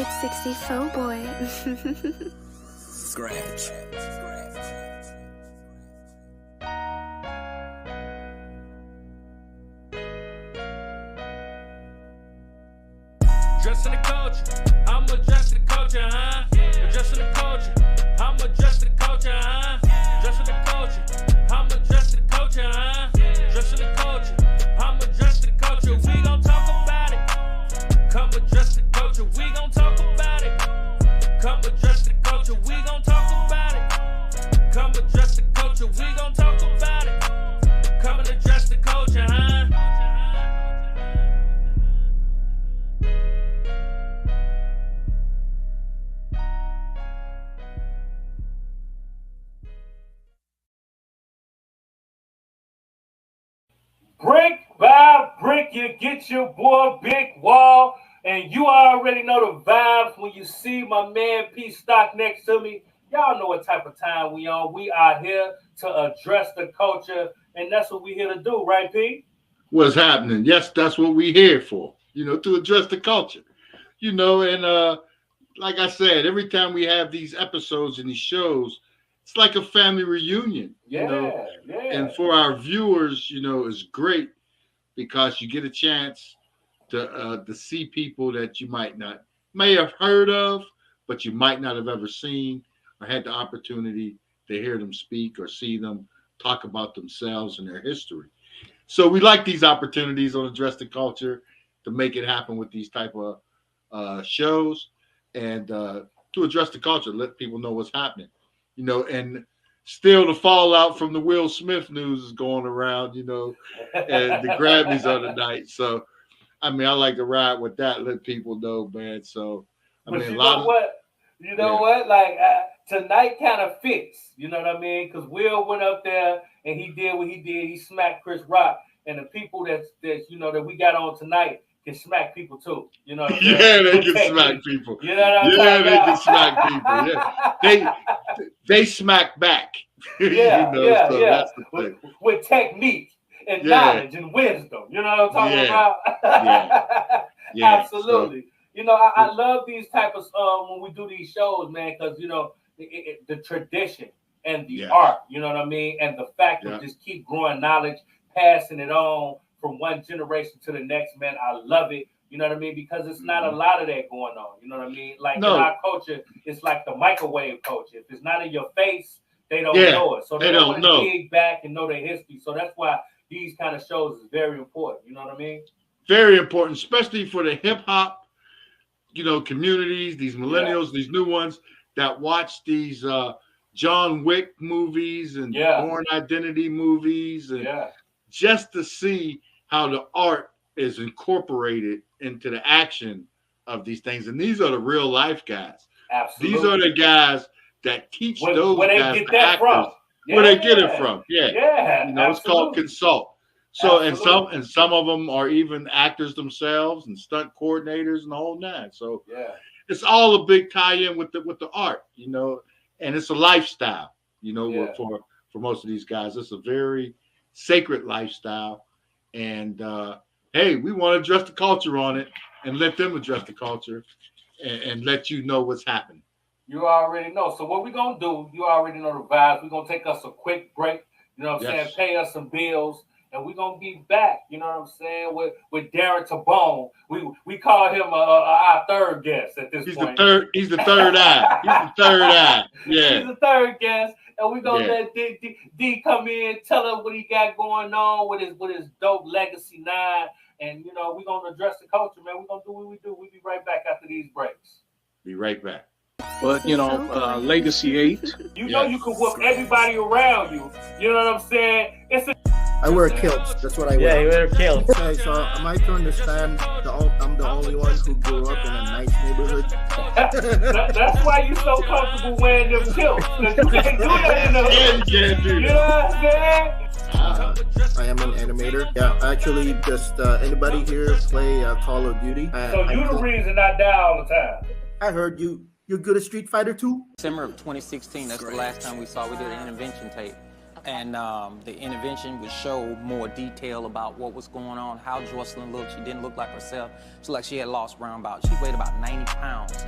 It's 64 boy. Scratch. Dressing the culture, I'm adjusting the culture, huh? Adjusting the culture, I'm adjusting the culture, huh? Dressing the culture, I'm adjusting the culture, huh? Dressing the culture, I'm adjusting the culture. We gon' talk about it. Come adjust the culture, we gon' talk about it. Come adjust the culture, we gon' talk about it. Come adjust the culture, we gon' talk about it. Come and adjust the culture, huh? Brick by brick, you get your boy Big Wall, and you already know the vibes when you see my man PSTOCK next to me. Y'all know what type of time we on. We are here to address the culture, and that's what we here to do, right, P? What's happening? Yes, that's what we here for, to address the culture. And like I said, every time we have these episodes and these shows, it's like a family reunion, Yeah. And for our viewers, it's great because you get a chance to see people that you may have heard of, but you might not have ever seen or had the opportunity to hear them speak or see them talk about themselves and their history. So we like these opportunities on Address the Culture to make it happen with these type of shows and to address the culture, let people know what's happening. And still the fallout from the Will Smith news is going around, and the Grammys other night. So, I like to ride with that, let people know, man. So, You know what? Like, tonight kind of fits, you know what I mean? Because Will went up there and he did what he did. He smacked Chris Rock. And the people that we got on tonight can smack people too. You know what I'm saying? Yeah, they can smack people. You know what I'm talking about? They can smack people. Yeah. They smack back. Yeah, so that's the thing. With technique and knowledge and wisdom. You know what I'm talking about? Yeah. Absolutely. So, I love these type of when we do these shows, man, because the tradition and the art, you know what I mean, and the fact of just keep growing knowledge, passing it on from one generation to the next, man. I love it. You know what I mean? Because it's not a lot of that going on. You know what I mean? Like in our culture, it's like the microwave culture. If it's not in your face, they don't know it. So they don't want to dig back and know their history. So that's why these kind of shows is very important. You know what I mean? Very important, especially for the hip hop, communities, these millennials, these new ones that watch these John Wick movies and Born Identity movies, and just to see how the art is incorporated into the action of these things. And these are the real life guys. Absolutely. These are the guys that teach those where guys they get that from. Where they get it from. Yeah. It's called consult. So and some of them are even actors themselves and stunt coordinators and the whole nine. So it's all a big tie-in with the art, and it's a lifestyle, for most of these guys. It's a very sacred lifestyle. And hey, we want to address the culture on it and let them address the culture and let you know what's happening. You already know. So what we're going to do, you already know the vibes. We're going to take us a quick break, you know what I'm saying, pay us some bills. And we're going to be back, you know what I'm saying, with DARREN TIBON. We call him our third guest at this point. He's the third eye. He's the third eye. Yeah. He's the third guest. And we're going to let D come in, tell us what he got going on with his dope Legacy 9. And, we're going to address the culture, man. We're going to do what we do. We'll be right back after these breaks. Be right back. But, Legacy 8. You know you can whoop everybody around you. You know what I'm saying? I wear kilts. That's what I wear. Yeah, you wear kilts. Okay, so am I to understand I'm the only one who grew up in a nice neighborhood? That's why you're so comfortable wearing them kilts. Because you can't do that in the hood. You know what I'm saying? I am an animator. Yeah, actually, just anybody here play Call of Duty? So you the reason I die all the time. I heard you're good at Street Fighter 2? December of 2016, that's the last time we did an intervention tape. And the intervention would show more detail about what was going on, how Jocelyn looked. She didn't look like herself. She looked like she had lost she weighed about 90 pounds.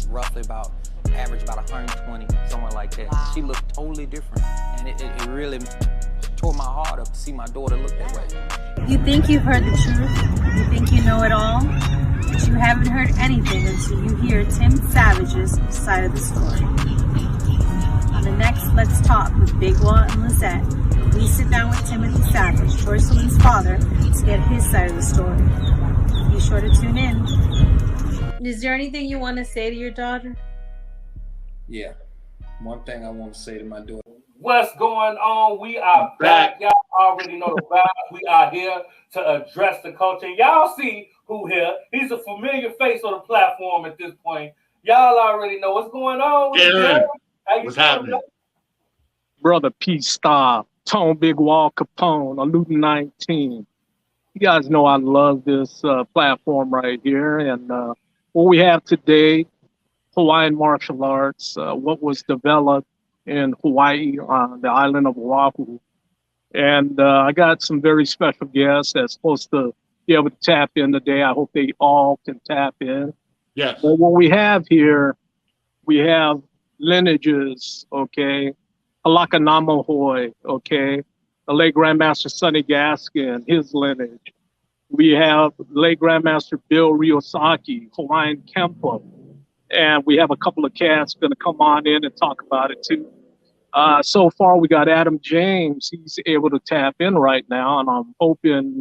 roughly about average about 120, somewhere like that. She looked totally different, and it really tore my heart up to see my daughter look that way. You think you've heard the truth, you think you know it all, but you haven't heard anything until you hear Tim Savage's side of the story. On the next Let's Talk with Big Walt and Lizette, we sit down with Timothy Savage, Troy Saloon's father, to get his side of the story. Be sure to tune in. Is there anything you want to say to your daughter? Yeah, one thing I want to say to my daughter. What's going on? We are back. Y'all already know the vibe. We are here to address the culture. Y'all see who here. He's a familiar face on the platform at this point. Y'all already know what's going on. What's happening? Brother PSTOCK, Tone Big Wall Capone, Allude 19. You guys know I love this platform right here. And what we have today, Hawaiian martial arts, what was developed in Hawaii on the island of Oahu. And I got some very special guests that's supposed to be able to tap in today. I hope they all can tap in. Yes. But what we have here, we have lineages, okay? Halaka Namahoe, okay? The late Grandmaster Sonny Gaskin, his lineage. We have late Grandmaster Bill Ryosaki, Hawaiian Kempo. And we have a couple of cats going to come on in and talk about it too. So far, we got Adam James. He's able to tap in right now, and I'm hoping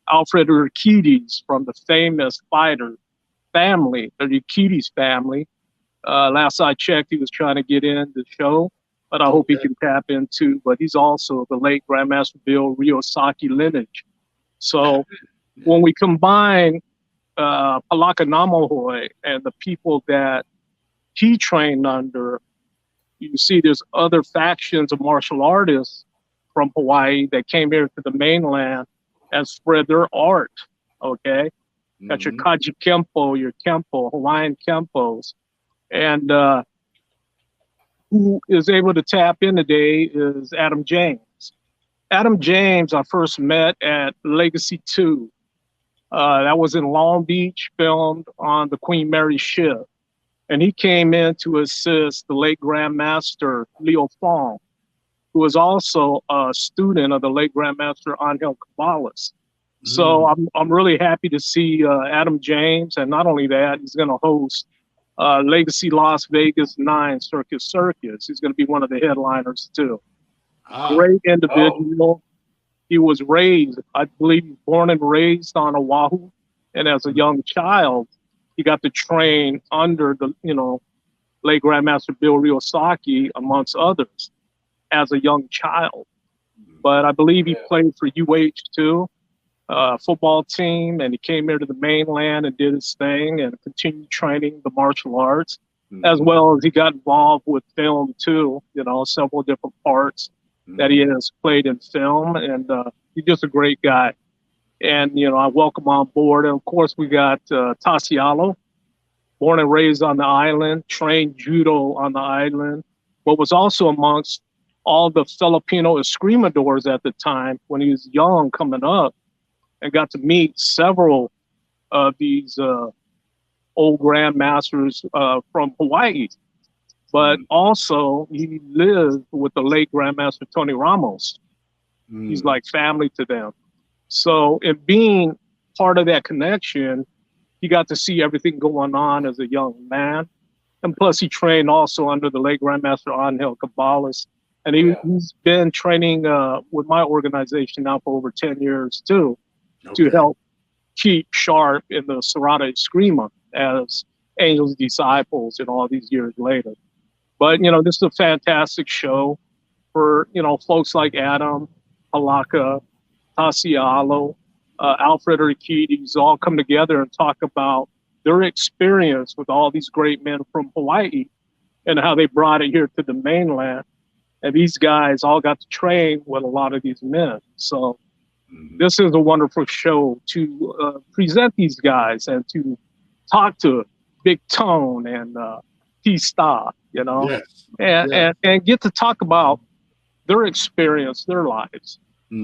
Alfred Urquides from the famous fighter family, the Urquides family. Last I checked, he was trying to get in the show, but I hope he can tap in too. But he's also the late Grandmaster Bill Ryosaki lineage. So when we combine Palaka Namahoe and the people that he trained under, you see there's other factions of martial artists from Hawaii that came here to the mainland and spread their art, okay? Got your Kaji Kempo, your Kempo, Hawaiian Kempos. And who is able to tap in today is Adam James. Adam James, I first met at Legacy 2. That was in Long Beach, filmed on the Queen Mary ship. And he came in to assist the late Grandmaster Leo Fong, who was also a student of the late Grandmaster Angel Caballas. So I'm really happy to see Adam James. And not only that, he's going to host Legacy Las Vegas 9 Circus. He's going to be one of the headliners too. Great individual. He was raised, I believe, born and raised on Oahu. And as a young child, he got to train under the, late Grandmaster Bill Ryosaki, amongst others, as a young child. But I believe he played for UH2 football team, and he came here to the mainland and did his thing and continued training the martial arts, as well as he got involved with film too, several different parts that he has played in film, and he's just a great guy. And, I welcome on board. And of course, we got TASI, born and raised on the island, trained judo on the island, but was also amongst all the Filipino escrimadores at the time when he was young coming up, and got to meet several of these old grandmasters from Hawaii. But also, he lived with the late Grandmaster Tony Ramos. He's like family to them. So in being part of that connection, he got to see everything going on as a young man. And plus, he trained also under the late Grandmaster Angel Caballas. And he's been training with my organization now for over 10 years too, to help keep sharp in the Serrata Eskrima as Angel's disciples and all these years later. But, this is a fantastic show for, folks like Adam, Halaka, Tasialo, Alfred Urquides, all come together and talk about their experience with all these great men from Hawaii and how they brought it here to the mainland. And these guys all got to train with a lot of these men. So this is a wonderful show to present these guys and to talk to Big Tone and PSTOCK, and get to talk about their experience, their lives.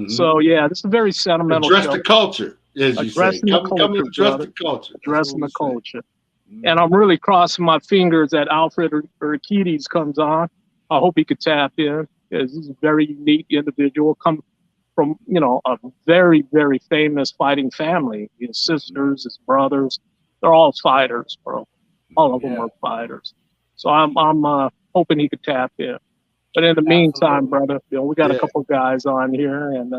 So this is a very sentimental address show. The culture, as you say. Addressing the culture. Come address the culture. Addressing the culture. And I'm really crossing my fingers that Alfred Aristides comes on. I hope he could tap in, because he's a very unique individual, come from, you know, a very, very famous fighting family. His sisters, his brothers, they're all fighters, bro. All of them are fighters. So I'm hoping he could tap in. But in the meantime, brother, you know, we got a couple guys on here, and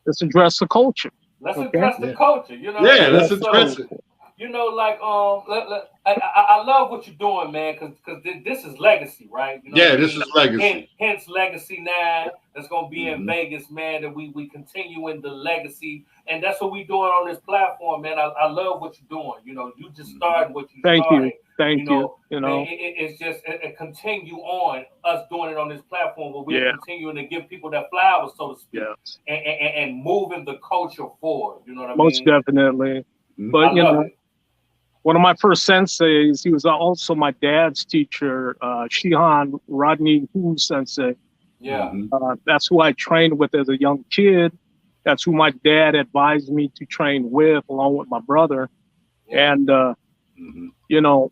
let's address the culture. Let's address the culture. You know, let's address it. You know, like I love what you're doing, man, because this is legacy, right? You know this is legacy. Hence Legacy 9. That's gonna be in Vegas, man. That we continuing the legacy, and that's what we doing on this platform, man. I love what you're doing. You know, you just started what you started. Thank you. You know, it's just a continue on us doing it on this platform, where we're continuing to give people that flowers, so to speak, and moving the culture forward. You know what I mean? Most definitely. But you know, one of my first senseis, he was also my dad's teacher, Shihan Rodney Hu Sensei. Yeah. That's who I trained with as a young kid. That's who my dad advised me to train with, along with my brother. Yeah. And, you know,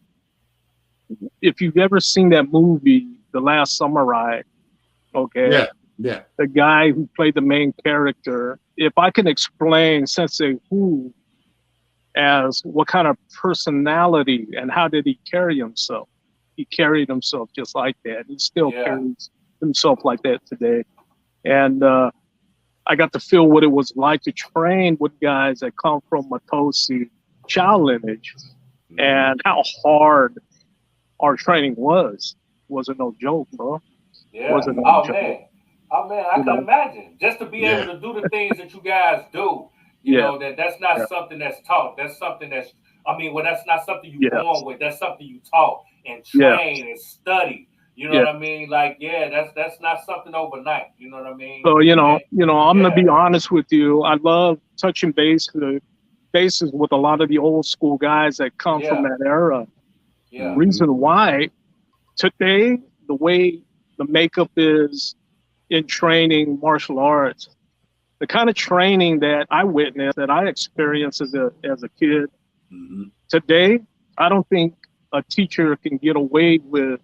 if you've ever seen that movie, The Last Samurai, okay? Yeah. The guy who played the main character, if I can explain Sensei Hu as what kind of personality and how did he carry himself, he carried himself just like that. He still carries himself like that today. And I got to feel what it was like to train with guys that come from Matosi child lineage, and how hard our training was. Wasn't no joke, bro. Yeah. Wasn't no joke. Man. Oh man, I can imagine. Just to be able to do the things that you guys do, you know, that's not something that's taught. That's something that's, that's not something you born with. That's something you taught and train and study. You know what I mean? Like, that's not something overnight. You know what I mean? So, you know, I'm gonna be honest with you. I love touching bases with a lot of the old school guys that come from that era. Yeah. The reason why today, the way the makeup is in training martial arts, the kind of training that I witnessed, that I experienced as a kid, today, I don't think a teacher can get away with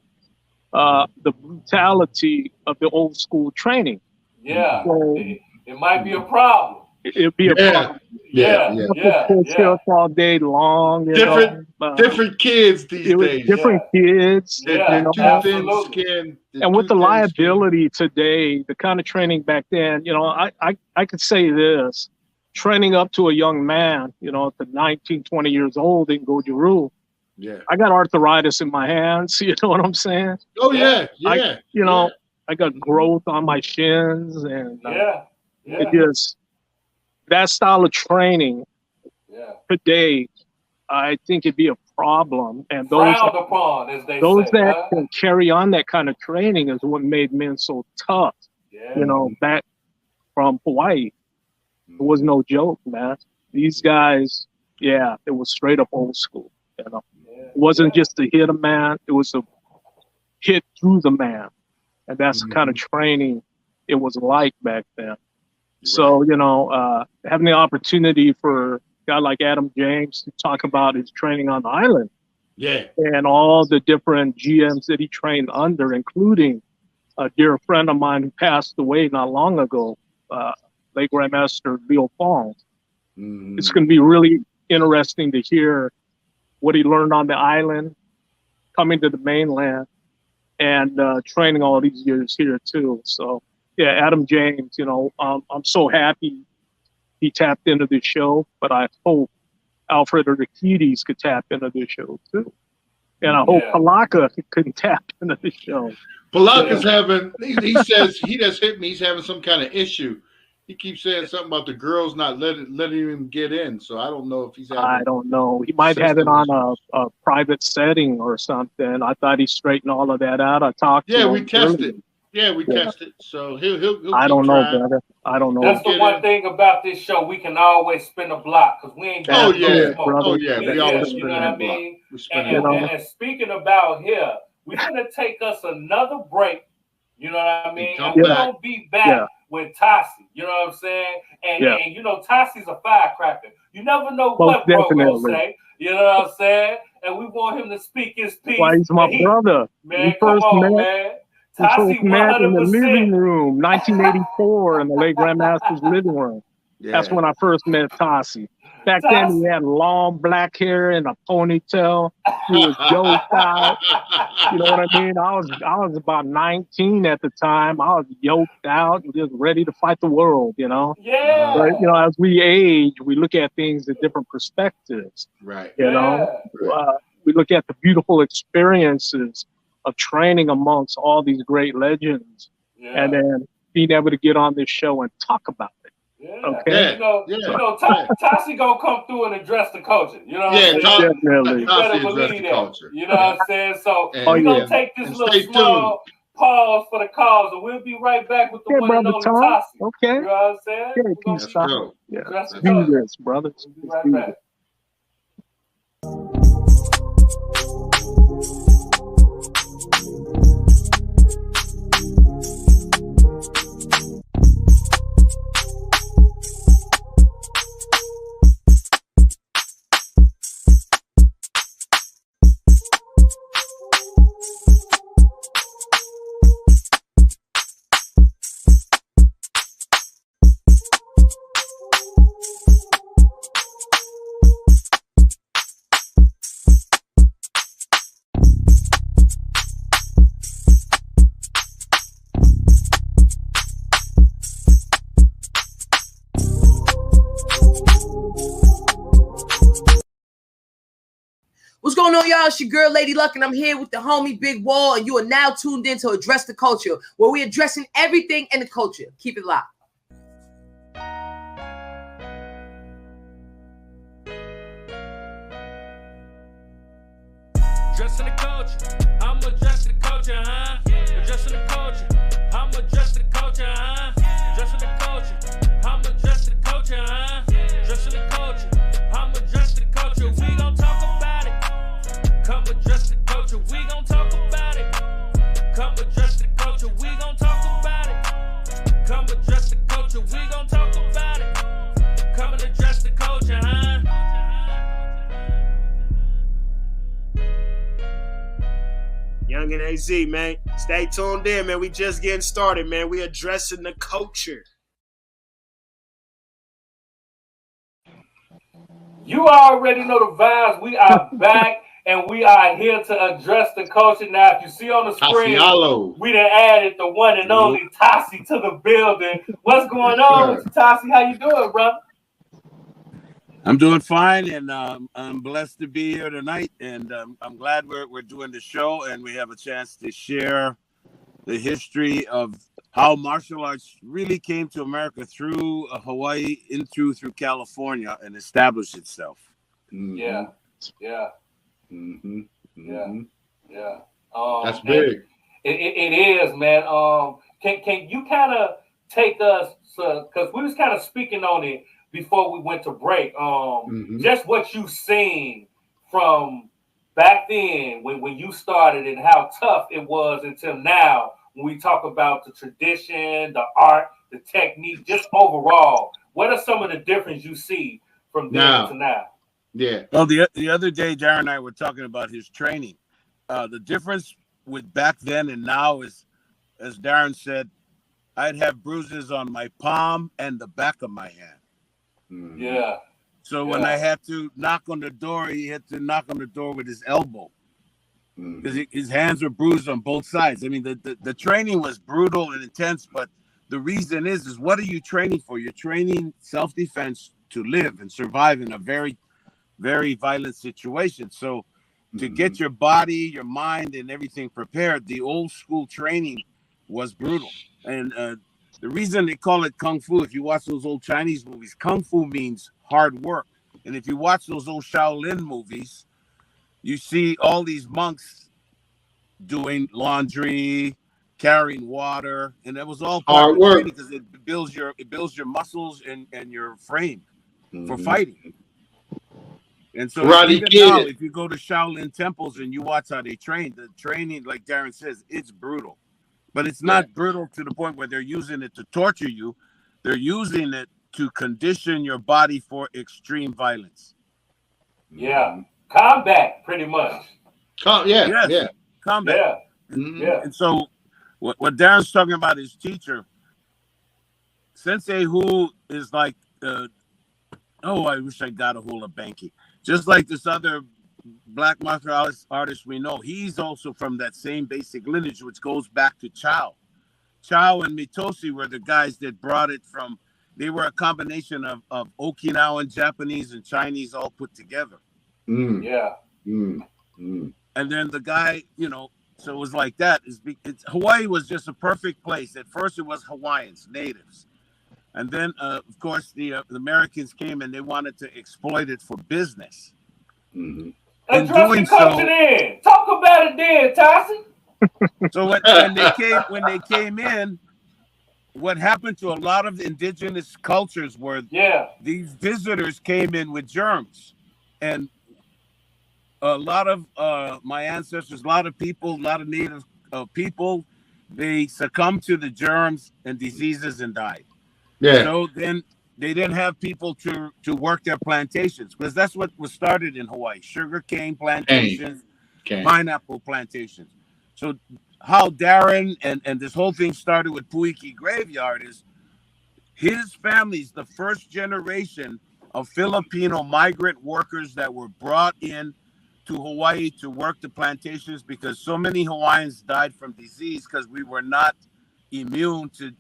the brutality of the old school training. Yeah, so, it might be a problem. It'd be a problem. Yeah. All day long. Different kids these days. Different kids. Too thin skin. And with the liability today, the kind of training back then, you know, I could say this: training up to a young man, you know, to 19, 20 years old in Goju-Ryu. Yeah. I got arthritis in my hands. You know what I'm saying? Oh yeah. I got growth on my shins, and it just, that style of training today, I think it'd be a problem. And those that can carry on that kind of training is what made men so tough. You know, back from Hawaii, it was no joke, man. These guys, it was straight up old school. You know, it wasn't just to hit a man; it was to hit through the man, and that's the kind of training it was like back then. Right. So, you know, having the opportunity for a guy like Adam James to talk about his training on the island, and all the different GMs that he trained under, including a dear friend of mine who passed away not long ago, late Grandmaster Leo Fong. It's going to be really interesting to hear what he learned on the island, coming to the mainland, and training all these years here too. So, Adam James, you know, I'm so happy he tapped into the show, but I hope Alfred Aristides could tap into the show too. And I hope Palaka could tap into the show. Palaka's having, he says, he just hit me, he's having some kind of issue. He keeps saying something about the girls not letting him get in. So I don't know if he's having, I don't know. He might have it on a private setting or something. I thought he straightened all of that out. I talked to him. We tested. We tested. So he'll I don't know, brother. I don't know. That's the one thing about this show. We can always spin a block because we ain't got we always you know what I mean? And speaking about here, we're gonna take us another break. You know what I mean? And we're gonna be back with TASI. You know what I'm saying? And you know, TASI's a firecracker. You never know what bro will say. You know what I'm saying? And we want him to speak his piece. Why, he's my brother. Man, come on, man. TASI, We met in the 100%. living room, 1984, in the late Grandmaster's living room. Yeah. That's when I first met TASI. Back then, he had long black hair and a ponytail. He was yoked out. You know what I mean? I was about 19 at the time. I was yoked out and just ready to fight the world, you know? Yeah. But, you know, as we age, we look at things in different perspectives. Right. You know? We look at the beautiful experiences of training amongst all these great legends. Yeah. And then being able to get on this show and talk about it. Yeah. Okay. You know, TASI gonna come through and address the culture. You know what I'm saying? Definitely. You better believe that. You know what I'm saying? So we're gonna take this little small pause for the cause, and we'll be right back with the one and only TASI. Okay. You know what I'm saying? Let's go. Let's do this, brothers. We'll be right back. What's going on, y'all? It's your girl, Lady Luck, and I'm here with the homie Big Wall, and you are now tuned in to Address the Culture, where we're addressing everything in the culture. Keep it locked. Addressing the culture, I'm addressing the culture, huh? Addressing the culture, I'm addressing the culture, huh? Addressing the culture, I'm addressing the culture, huh? Addressing the culture, I'm addressing the culture. We gon' talk about it. Come address the culture, we gon' talk about it. Come address the culture, we gon' talk about it. Come address the culture, we gon' talk about it. Come and address the culture, huh? Young and AZ, man. Stay tuned in, man. We just getting started, man. We addressing the culture. You already know the vibes. We are back. And we are here to address the culture. Now, if you see on the screen, we done added the one and only TASI to the building. What's going on with you, TASI? How you doing, bro? I'm doing fine, and I'm blessed to be here tonight. And I'm glad we're doing the show, and we have a chance to share the history of how martial arts really came to America through Hawaii, through California, and established itself. Yeah. Mm-hmm. Yeah. That's big. It is, man. Can you kind of take us, because we was kind of speaking on it before we went to break. Just what you seen from back then when you started and how tough it was until now. When we talk about the tradition, the art, the technique, just overall, what are some of the difference you see from then to now? Yeah. Well, the other day, Darren and I were talking about his training. The difference with back then and now is, as Darren said, I'd have bruises on my palm and the back of my hand. Yeah. So when I had to knock on the door, he had to knock on the door with his elbow because his hands were bruised on both sides. I mean, the training was brutal and intense, but the reason is what are you training for? You're training self-defense to live and survive in a very, very violent situation. So to get your body, your mind, and everything prepared, the old school training was brutal. And the reason they call it Kung Fu, if you watch those old Chinese movies, Kung Fu means hard work. And if you watch those old Shaolin movies, you see all these monks doing laundry, carrying water, and that was all part of the training because it builds your muscles and your frame for fighting. And so even now, if you go to Shaolin temples and you watch how they train, the training, like Darren says, it's brutal. But it's not brutal to the point where they're using it to torture you. They're using it to condition your body for extreme violence. Yeah, combat, pretty much. Yeah. Combat. Yeah. And so, what Darren's talking about is teacher. Sensei who is like, I wish I got a hold of Banky. Just like this other black martial artist we know, he's also from that same basic lineage, which goes back to Chow. Chow and Mitoshi were the guys that brought it from. They were a combination of Okinawan, Japanese, and Chinese all put together. Yeah. And then the guy, so it was like that. Hawaii was just a perfect place. At first, it was Hawaiians, natives. And then, of course, the Americans came and they wanted to exploit it for business. In doing so, talk about it then, TASI. So when they came in, what happened to a lot of indigenous cultures were these visitors came in with germs, and a lot of my ancestors, a lot of people, a lot of native people, they succumbed to the germs and diseases and died. Yeah. So then they didn't have people to work their plantations, because that's what was started in Hawaii: sugar cane plantations, pineapple plantations. So how Darren and this whole thing started with Puiki Graveyard is his family's the first generation of Filipino migrant workers that were brought in to Hawaii to work the plantations, because so many Hawaiians died from disease because we were not immune to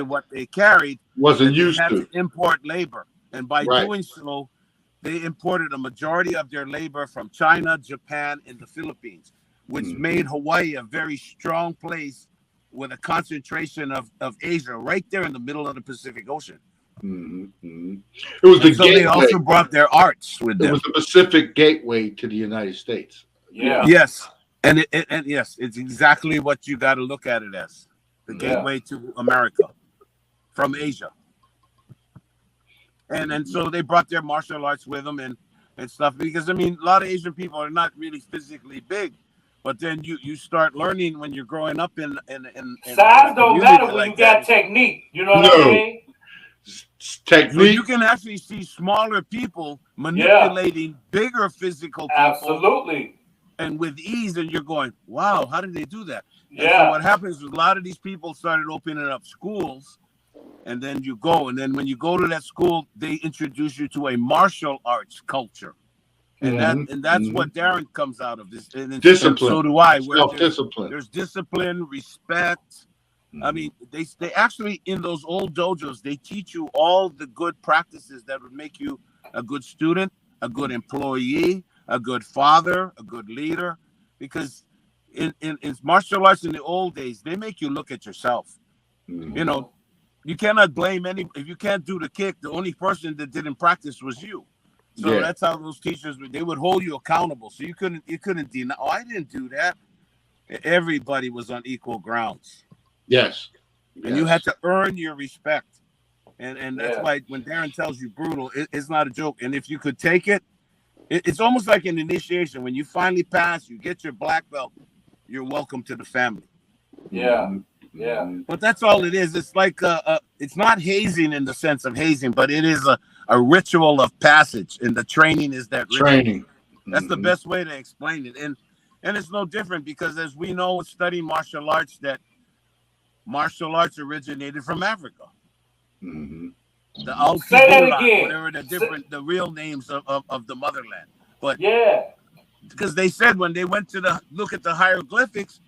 what they carried. Wasn't used to import labor. And by doing so, they imported a majority of their labor from China, Japan, and the Philippines, which made Hawaii a very strong place with a concentration of Asia right there in the middle of the Pacific Ocean. It was the gateway. They also brought their arts with them. It was the Pacific gateway to the United States. Yeah. Yes. And yes, it's exactly what you got to look at it as. The gateway to America from Asia. And so they brought their martial arts with them and stuff, because, I mean, a lot of Asian people are not really physically big, but then you start learning when you're growing up in size don't matter when you got technique. You know what I mean? Technique. So you can actually see smaller people manipulating bigger physical people. Absolutely. And with ease, and you're going, wow, how did they do that? Yeah. And so what happens is a lot of these people started opening up schools, and then you go, and then when you go to that school, they introduce you to a martial arts culture, and that's what Darren comes out of this. And discipline. So do I. Self-discipline. There's discipline, respect. I mean, they actually, in those old dojos, they teach you all the good practices that would make you a good student, a good employee, a good father, a good leader, because in martial arts in the old days, they make you look at yourself. You cannot blame if you can't do the kick, the only person that didn't practice was you. So that's how those teachers, they would hold you accountable. So you couldn't deny, I didn't do that. Everybody was on equal grounds. Yes. And you had to earn your respect. And that's why when Darren tells you brutal, it's not a joke. And if you could take it, it's almost like an initiation. When you finally pass, you get your black belt, you're welcome to the family. Yeah. But that's all it is. It's like it's not hazing in the sense of hazing, but it is a ritual of passage, and the training is that training. That's the best way to explain it. And it's no different, because as we know, studying martial arts, that martial arts originated from Africa. The whatever the real names of the motherland. But because they said when they went to look at the hieroglyphics,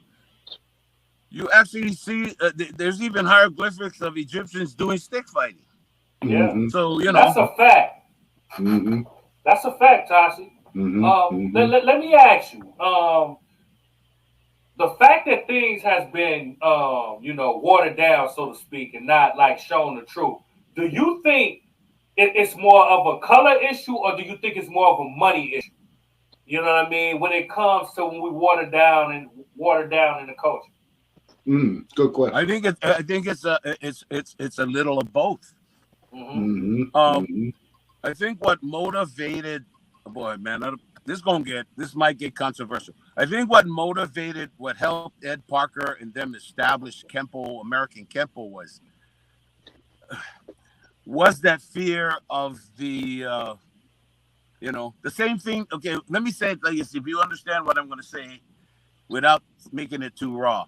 you actually see there's even hieroglyphics of Egyptians doing stick fighting. Yeah. So that's a fact. That's a fact, Tashi. Let me ask you. The fact that things has been watered down, so to speak, and not like shown the truth. Do you think it's more of a color issue, or do you think it's more of a money issue? You know what I mean? When it comes to when we water down in the culture. Good question. I think it's a little of both. I think what motivated, this might get controversial. I think what helped Ed Parker and them establish Kempo, American Kempo, was that fear of the You know, the same thing. Okay, let me say it like this, if you understand what I'm going to say without making it too raw.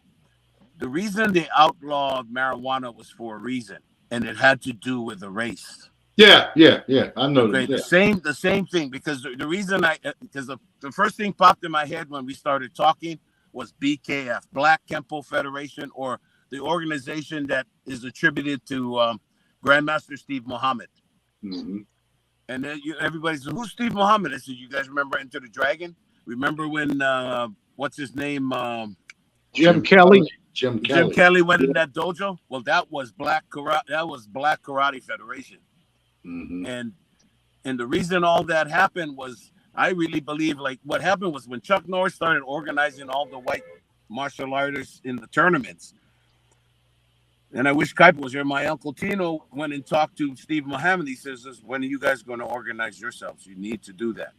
The reason they outlawed marijuana was for a reason, and it had to do with the race. Yeah. I know. Okay, Yeah. the same thing, because the reason because the first thing popped in my head when we started talking was BKF, Black Kempo Federation, or the organization that is attributed to Grandmaster Steve Muhammad. Mm-hmm. And then everybody said, "Who's Steve Muhammad?" I said, "You guys remember Enter the Dragon? Remember when what's his name? Jim Kelly. Jim Kelly went in that dojo? Well, that was Black Karate. That was Black Karate Federation." Mm-hmm. And the reason all that happened was, I really believe, like, what happened was when Chuck Norris started organizing all the white martial artists in the tournaments. And I wish Kuiper was here. My Uncle Tino went and talked to Steve Muhammad. He says, "When are you guys going to organize yourselves? You need to do that."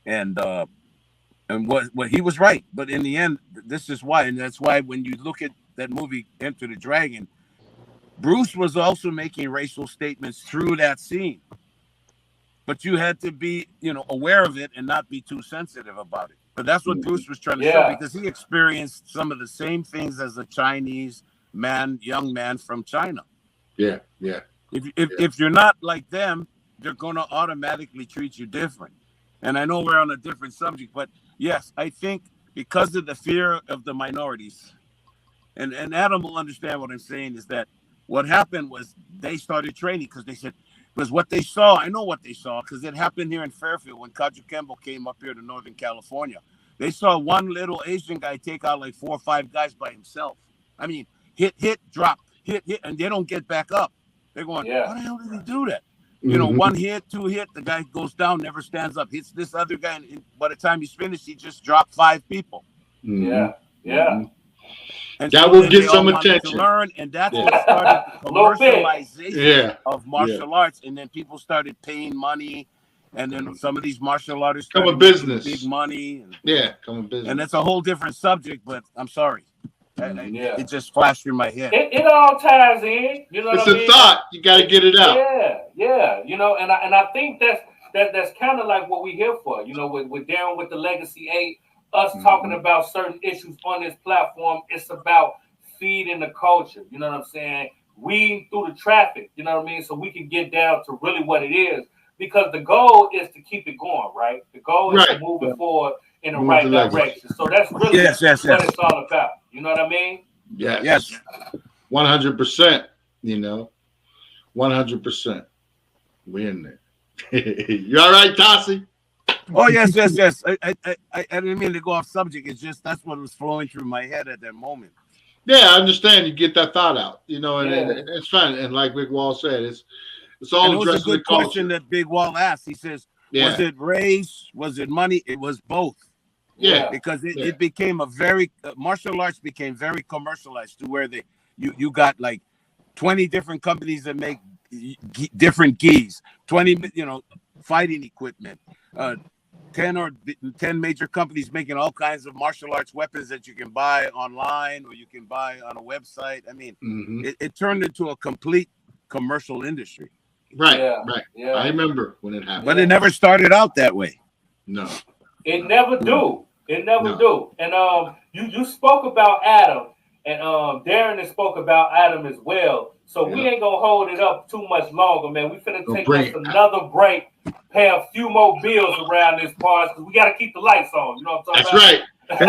And what he was right. But in the end, this is why. And that's why when you look at that movie, Enter the Dragon, Bruce was also making racial statements through that scene. But you had to be, aware of it and not be too sensitive about it. But that's what Bruce was trying to show, because he experienced some of the same things as a Chinese young man from China. Yeah. If you're not like them, they're going to automatically treat you different. And I know we're on a different subject, but yes, I think because of the fear of the minorities, and Adam will understand what I'm saying, is that what happened was they started training because they said, because what they saw, I know what they saw, because it happened here in Fairfield when Kaju Kembo came up here to Northern California. They saw one little Asian guy take out like 4 or 5 guys by himself. I mean, hit, drop, hit, and they don't get back up. They're going, how the hell did he do that? Mm-hmm. 1 hit, 2 hit, the guy goes down, never stands up, hits this other guy, and by the time he's finished, he just dropped 5 people. Mm-hmm. Yeah. And that so will get some attention. To learn, and that's what started the commercialization of martial arts, and then people started paying money, and then some of these martial artists started making big money. Come a business. And that's a whole different subject, but I'm sorry. It just flashed through my head. It all ties in. You know it's what I mean? a thought. You got to get it out. Yeah. And I think that's kind of like what we're here for. We're down with the Legacy 8. Us talking about certain issues on this platform. It's about feeding the culture. You know what I'm saying? Weed through the traffic. You know what I mean? So we can get down to really what it is. Because the goal is to keep it going, right? The goal is to move it forward in the right direction. So that's really what it's all about. You know what I mean? Yes. 100%. 100%. We're in there. You all right, Tasi? Oh, yes. I didn't mean to go off subject. It's just that's what was flowing through my head at that moment. Yeah, I understand. You get that thought out, and it's fun. And like Big Wall said, it's all addressing the culture. It was a good question that Big Wall asked. He says, was it race? Was it money? It was both. Yeah. Because it became martial arts became very commercialized to where you got like 20 different companies that make different gis, 20, fighting equipment, 10 major companies making all kinds of martial arts weapons that you can buy online or you can buy on a website. I mean, it turned into a complete commercial industry. Right. I remember when it happened. But it never started out that way. No. It never do. It never do. And you spoke about Adam, and Darren has spoke about Adam as well. So we ain't gonna hold it up too much longer, man. We finna take us another break, pay a few more bills around this part because we gotta keep the lights on. You know what I'm talking about? That's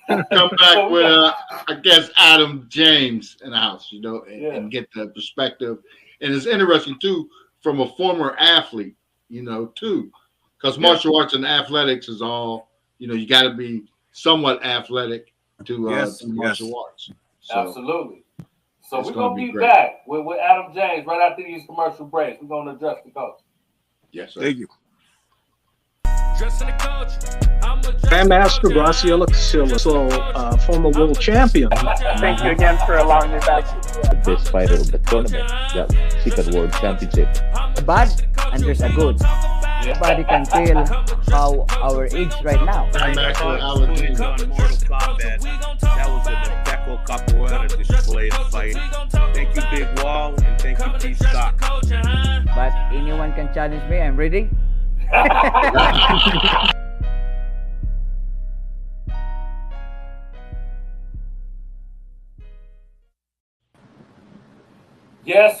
right. Come back with I guess Adam James in the house, and get the perspective. And it's interesting too, from a former athlete, too, because martial arts and athletics is all, you got to be somewhat athletic to martial arts. So, absolutely. So we're going to be back with Adam James right after these commercial breaks. We're going to address the culture. Yes, sir. Thank you. Grandmaster Graciela Casilla, former world champion. Thank you again for allowing me back. The best fighter of the tournament, the second world championship. A bad and there's a good. Nobody can tell how our age right now. On Mortal Kombat, that was an impeccable capoeira display of fight. Thank you, Big Wall, and thank you, PSTOCK. But anyone can challenge me. I'm ready. Yes,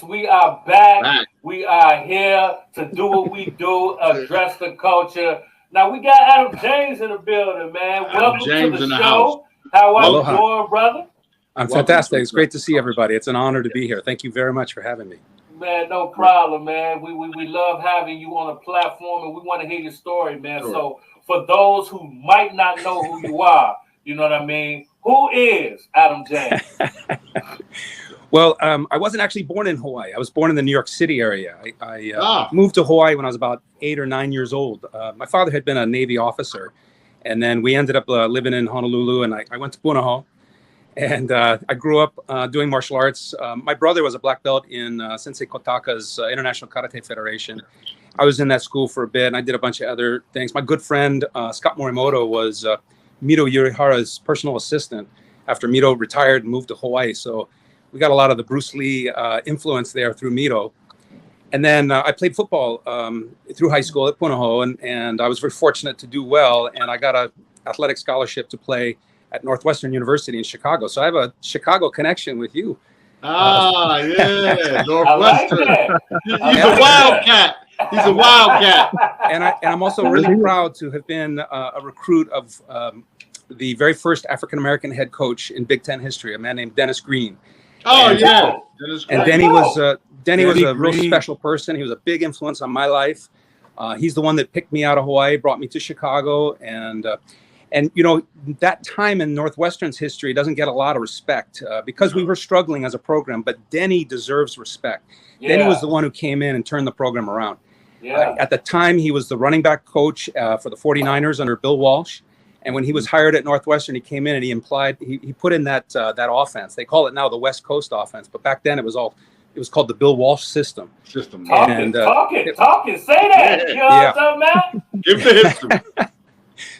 we are back. We are here to do what we do, address the culture. Now, we got Adam James in the building, man. Welcome to the show. How are you doing, brother? I'm fantastic. It's great to see everybody. It's an honor to be here. Thank you very much for having me. Man, no problem, man. We love having you on a platform, and we want to hear your story, man. Sure. So for those who might not know who you are, you know what I mean? Who is Adam James? Well, I wasn't actually born in Hawaii. I was born in the New York City area. I moved to Hawaii when I was about 8 or 9 years old. My father had been a Navy officer, and then we ended up living in Honolulu, and I went to Punahou. And I grew up doing martial arts. My brother was a black belt in Sensei Kotaka's International Karate Federation. I was in that school for a bit, and I did a bunch of other things. My good friend, Scott Morimoto, was Mito Yurihara's personal assistant after Mito retired and moved to Hawaii. So we got a lot of the Bruce Lee influence there through Mito. And then I played football through high school at Punahou, and I was very fortunate to do well. And I got an athletic scholarship to play at Northwestern University in Chicago. So I have a Chicago connection with you. Yeah, Northwestern. He's a wildcat. He's a wildcat. And I'm also really proud to have been a recruit of the very first African-American head coach in Big Ten history, a man named Dennis Green. Oh, and, yeah. And Denny was a real special person. He was a big influence on my life. He's the one that picked me out of Hawaii, brought me to Chicago, and you know, that time in Northwestern's history doesn't get a lot of respect because we were struggling as a program, but Denny deserves respect. Yeah. Denny was the one who came in and turned the program around. Yeah. At the time, he was the running back coach for the 49ers under Bill Walsh. And when he was hired at Northwestern, he came in and he put in that offense. They call it now the West Coast offense, but back then it was called the Bill Walsh system. Talk it. Say that. You know what I'm talking about? Give the history.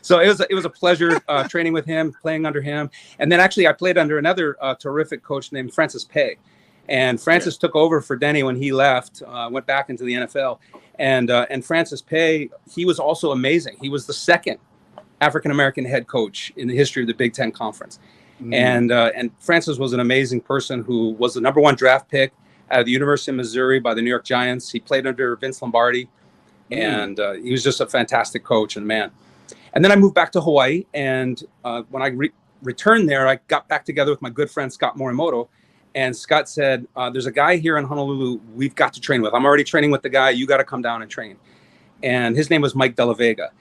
So it was a pleasure training with him, playing under him. And then actually I played under another terrific coach named Francis Pay. And Francis took over for Denny when he left, went back into the NFL. And Francis Pay, he was also amazing. He was the second African-American head coach in the history of the Big Ten Conference. And Francis was an amazing person who was the #1 draft pick out of the University of Missouri by the New York Giants. He played under Vince Lombardi. And he was just a fantastic coach and man. And then I moved back to Hawaii, and when I returned there, I got back together with my good friend Scott Morimoto, and Scott said, there's a guy here in Honolulu we've got to train with. I'm already training with the guy. You got to come down and train. And his name was Mike Della Vega.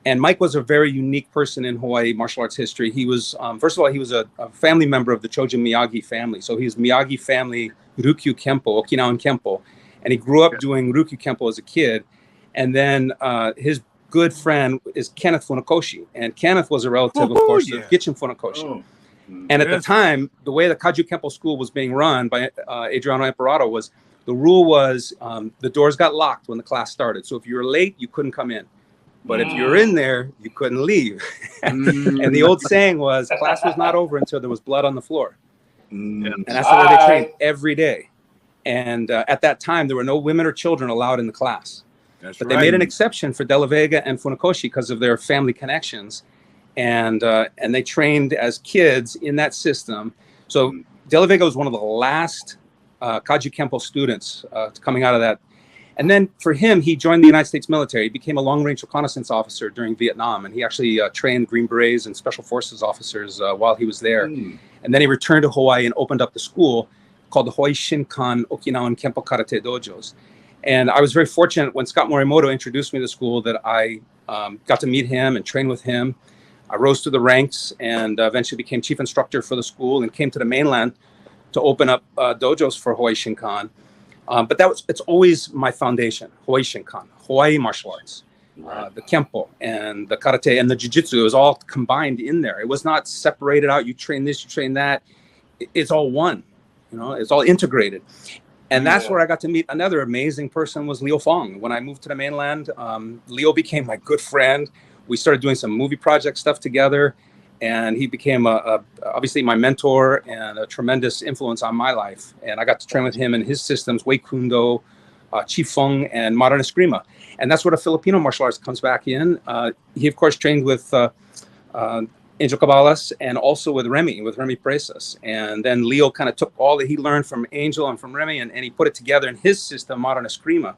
And Mike was a very unique person in Hawaii martial arts history. He was, first of all, he was a family member of the Chojin Miyagi family. So he was Miyagi family Ryukyu Kempo, Okinawan Kempo, and he grew up doing Ryukyu Kempo as a kid. And then his good friend is Kenneth Funakoshi, and Kenneth was a relative, of course, of Gichin Funakoshi. And at the time, the way the Kaju Kempo school was being run by Adriano Imperato was, the rule was the doors got locked when the class started. So if you were late, you couldn't come in. But if you were in there, you couldn't leave. And the old saying was, class was not over until there was blood on the floor. And that's the way they trained every day. And at that time, there were no women or children allowed in the class. But they made an exception for Della Vega and Funakoshi because of their family connections, and they trained as kids in that system. So Della Vega was one of the last Kaju Kempo students coming out of that. And then for him, he joined the United States military. He became a long-range reconnaissance officer during Vietnam, and he actually trained Green Berets and Special Forces officers while he was there. And then he returned to Hawaii and opened up the school called the Hawaii Shinkan Okinawan Kempo Karate Dojos. And I was very fortunate when Scott Morimoto introduced me to the school that I got to meet him and train with him. I rose through the ranks and eventually became chief instructor for the school and came to the mainland to open up dojos for Hawaii Shinkan. But it's always my foundation, Hawaii Shinkan, Hawaii martial arts, the Kempo and the Karate and the Jiu-Jitsu. It was all combined in there. It was not separated out. You train this, you train that. It's all one, it's all integrated. And that's where I got to meet another amazing person was Leo Fong. When I moved to the mainland, Leo became my good friend. We started doing some movie project stuff together. And he became obviously my mentor and a tremendous influence on my life. And I got to train with him in his systems, Wei Kundo, Chi Fung and modern eskrima. And that's where the Filipino martial arts comes back in. He, of course, trained with Angel Cabalas and also with Remy Presas. And then Leo kind of took all that he learned from Angel and from Remy and he put it together in his system, modern eskrima.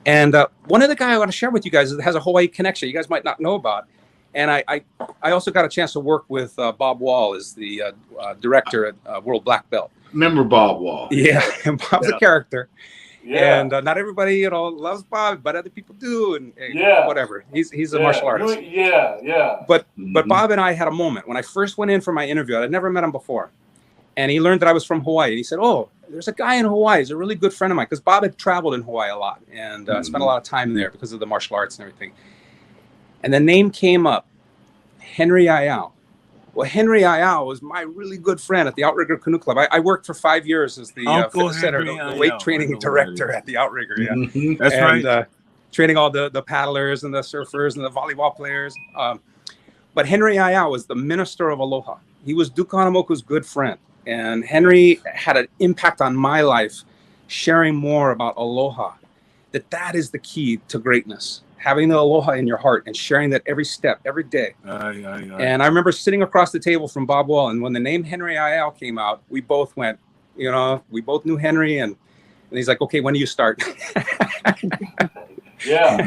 And one other guy I want to share with you guys that has a Hawaii connection you guys might not know about. And I also got a chance to work with Bob Wall as the director at World Black Belt. Remember Bob Wall? Yeah, and Bob's a character. Yeah. And not everybody, loves Bob, but other people do, and whatever. He's a martial artist. But Bob and I had a moment when I first went in for my interview. I'd never met him before, and he learned that I was from Hawaii. And he said, "Oh, there's a guy in Hawaii. He's a really good friend of mine." Because Bob had traveled in Hawaii a lot and spent a lot of time there because of the martial arts and everything. And the name came up, Henry Ayao. Well, Henry Ayao was my really good friend at the Outrigger Canoe Club. I worked for 5 years as the fitness center, the weight training director at the Outrigger. Yeah, That's right. Training all the paddlers and the surfers and the volleyball players. But Henry Ayao was the minister of Aloha. He was Duke Hanamoku's good friend. And Henry had an impact on my life, sharing more about Aloha, that is the key to greatness. Having the aloha in your heart and sharing that every step, every day. And I remember sitting across the table from Bob Wall, and when the name Henry Ayao came out, we both went, we both knew Henry, and he's like, "Okay, when do you start?" Yeah,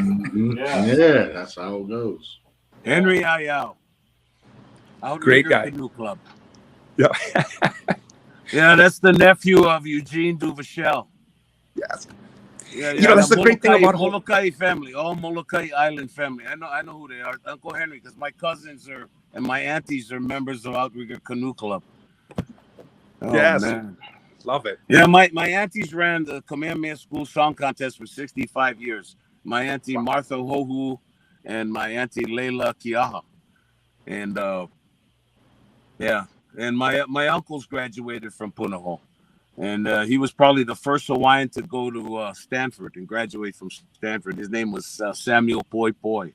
that's how it goes. Henry Ayao. Great guy. Canoe Club. Yeah. Yeah, that's the nephew of Eugene Duvachel. Yes. Yeah, that's the great thing about Molokai family, all Molokai Island family. I know who they are. Uncle Henry, because my cousins and my aunties are members of Outrigger Canoe Club. Oh, yes, man. Love it. Yeah, my aunties ran the Kamehameha School Song Contest for 65 years. My auntie Martha Hohu and my auntie Leila Kiaha, and and my uncles graduated from Punahou. And he was probably the first Hawaiian to go to Stanford and graduate from Stanford. His name was Samuel Poi Poi.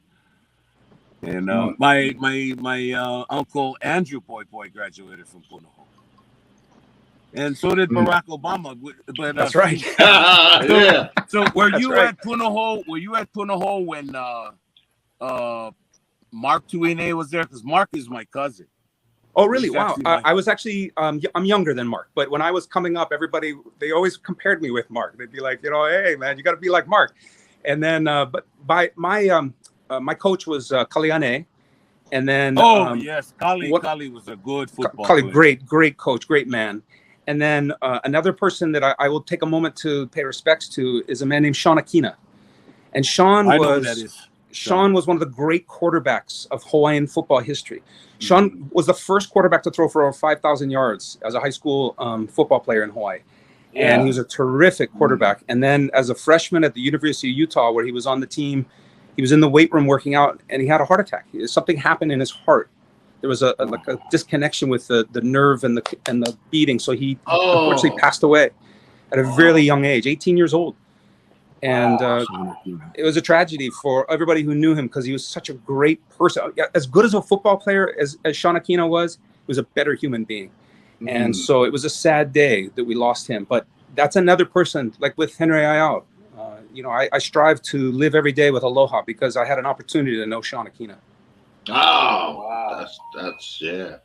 And my uncle Andrew Poi Poi graduated from Punahou. And so did Barack Obama. But, that's right. So were you at Punahou? Were you at Punahou when Mark Tuine was there? Because Mark is my cousin. Oh, really? Wow. I was actually, I'm younger than Mark, but when I was coming up, they always compared me with Mark. They'd be like, "Hey, man, you got to be like Mark." And then, but my coach was Kaliane. And then, yes, Kali was a good football Kali, player. great coach, great man. And then another person that I will take a moment to pay respects to is a man named Sean Akina. And Sean was one of the great quarterbacks of Hawaiian football history. Sean was the first quarterback to throw for over 5,000 yards as a high school football player in Hawaii. Yeah. And he was a terrific quarterback. And then as a freshman at the University of Utah, where he was on the team, he was in the weight room working out, and he had a heart attack. Something happened in his heart. There was a disconnection with the nerve and the beating. So he unfortunately passed away at a very young age, 18 years old. And it was a tragedy for everybody who knew him because he was such a great person. As good as a football player as Sean Aquino was, he was a better human being. And so it was a sad day that we lost him. But that's another person, like with Henry Ayao. I strive to live every day with aloha because I had an opportunity to know Sean Aquino. Oh, wow. That's yeah.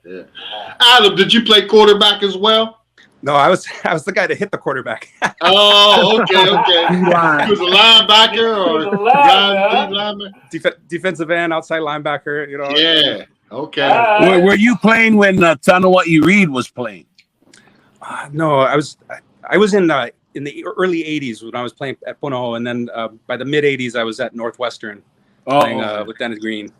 Adam, did you play quarterback as well? No, I was the guy to hit the quarterback. Oh, okay. He was a linebacker or defensive end, outside linebacker. Yeah. Okay. Were you playing when Tanawai Reed was playing? No, I was in the early '80s when I was playing at Punahou, and then by the mid '80s I was at Northwestern playing with Dennis Green.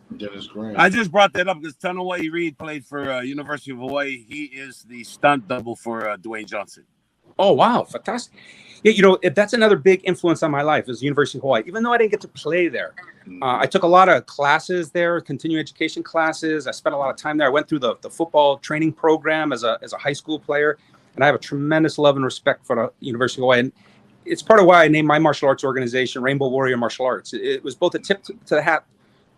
I just brought that up because Tanawai Reed played for University of Hawaii. He is the stunt double for Dwayne Johnson. Oh, wow. Fantastic. Yeah, that's another big influence on my life is University of Hawaii. Even though I didn't get to play there, I took a lot of classes there, continuing education classes. I spent a lot of time there. I went through the football training program as a high school player, and I have a tremendous love and respect for the University of Hawaii. And it's part of why I named my martial arts organization Rainbow Warrior Martial Arts. It was both a tip to the hat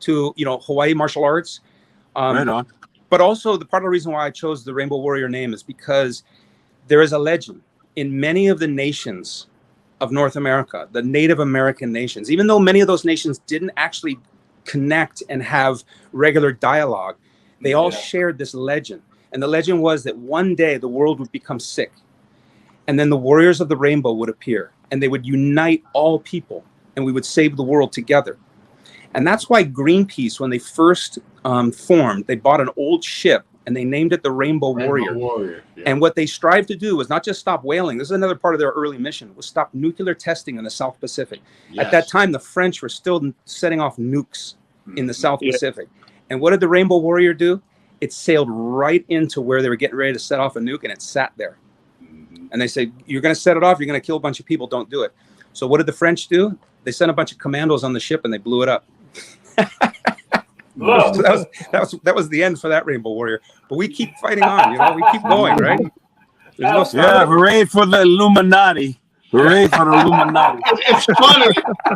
to Hawaii martial arts, right on. But also the part of the reason why I chose the Rainbow Warrior name is because there is a legend in many of the nations of North America, the Native American nations, even though many of those nations didn't actually connect and have regular dialogue, they all shared this legend. And the legend was that one day the world would become sick, and then the warriors of the rainbow would appear, and they would unite all people, and we would save the world together. And that's why Greenpeace, when they first formed, they bought an old ship and they named it the Rainbow Warrior. Yeah. And what they strived to do was not just stop whaling. This is another part of their early mission, was stop nuclear testing in the South Pacific. Yes. At that time, the French were still setting off nukes in the South Pacific. And what did the Rainbow Warrior do? It sailed right into where they were getting ready to set off a nuke, and it sat there. And they said, you're going to set it off, you're going to kill a bunch of people, don't do it. So what did the French do? They sent a bunch of commandos on the ship and they blew it up. So that was the end for that Rainbow Warrior. But we keep fighting on, you know, we keep going, right? There's no yeah, hooray for the Illuminati. Hooray for the Illuminati.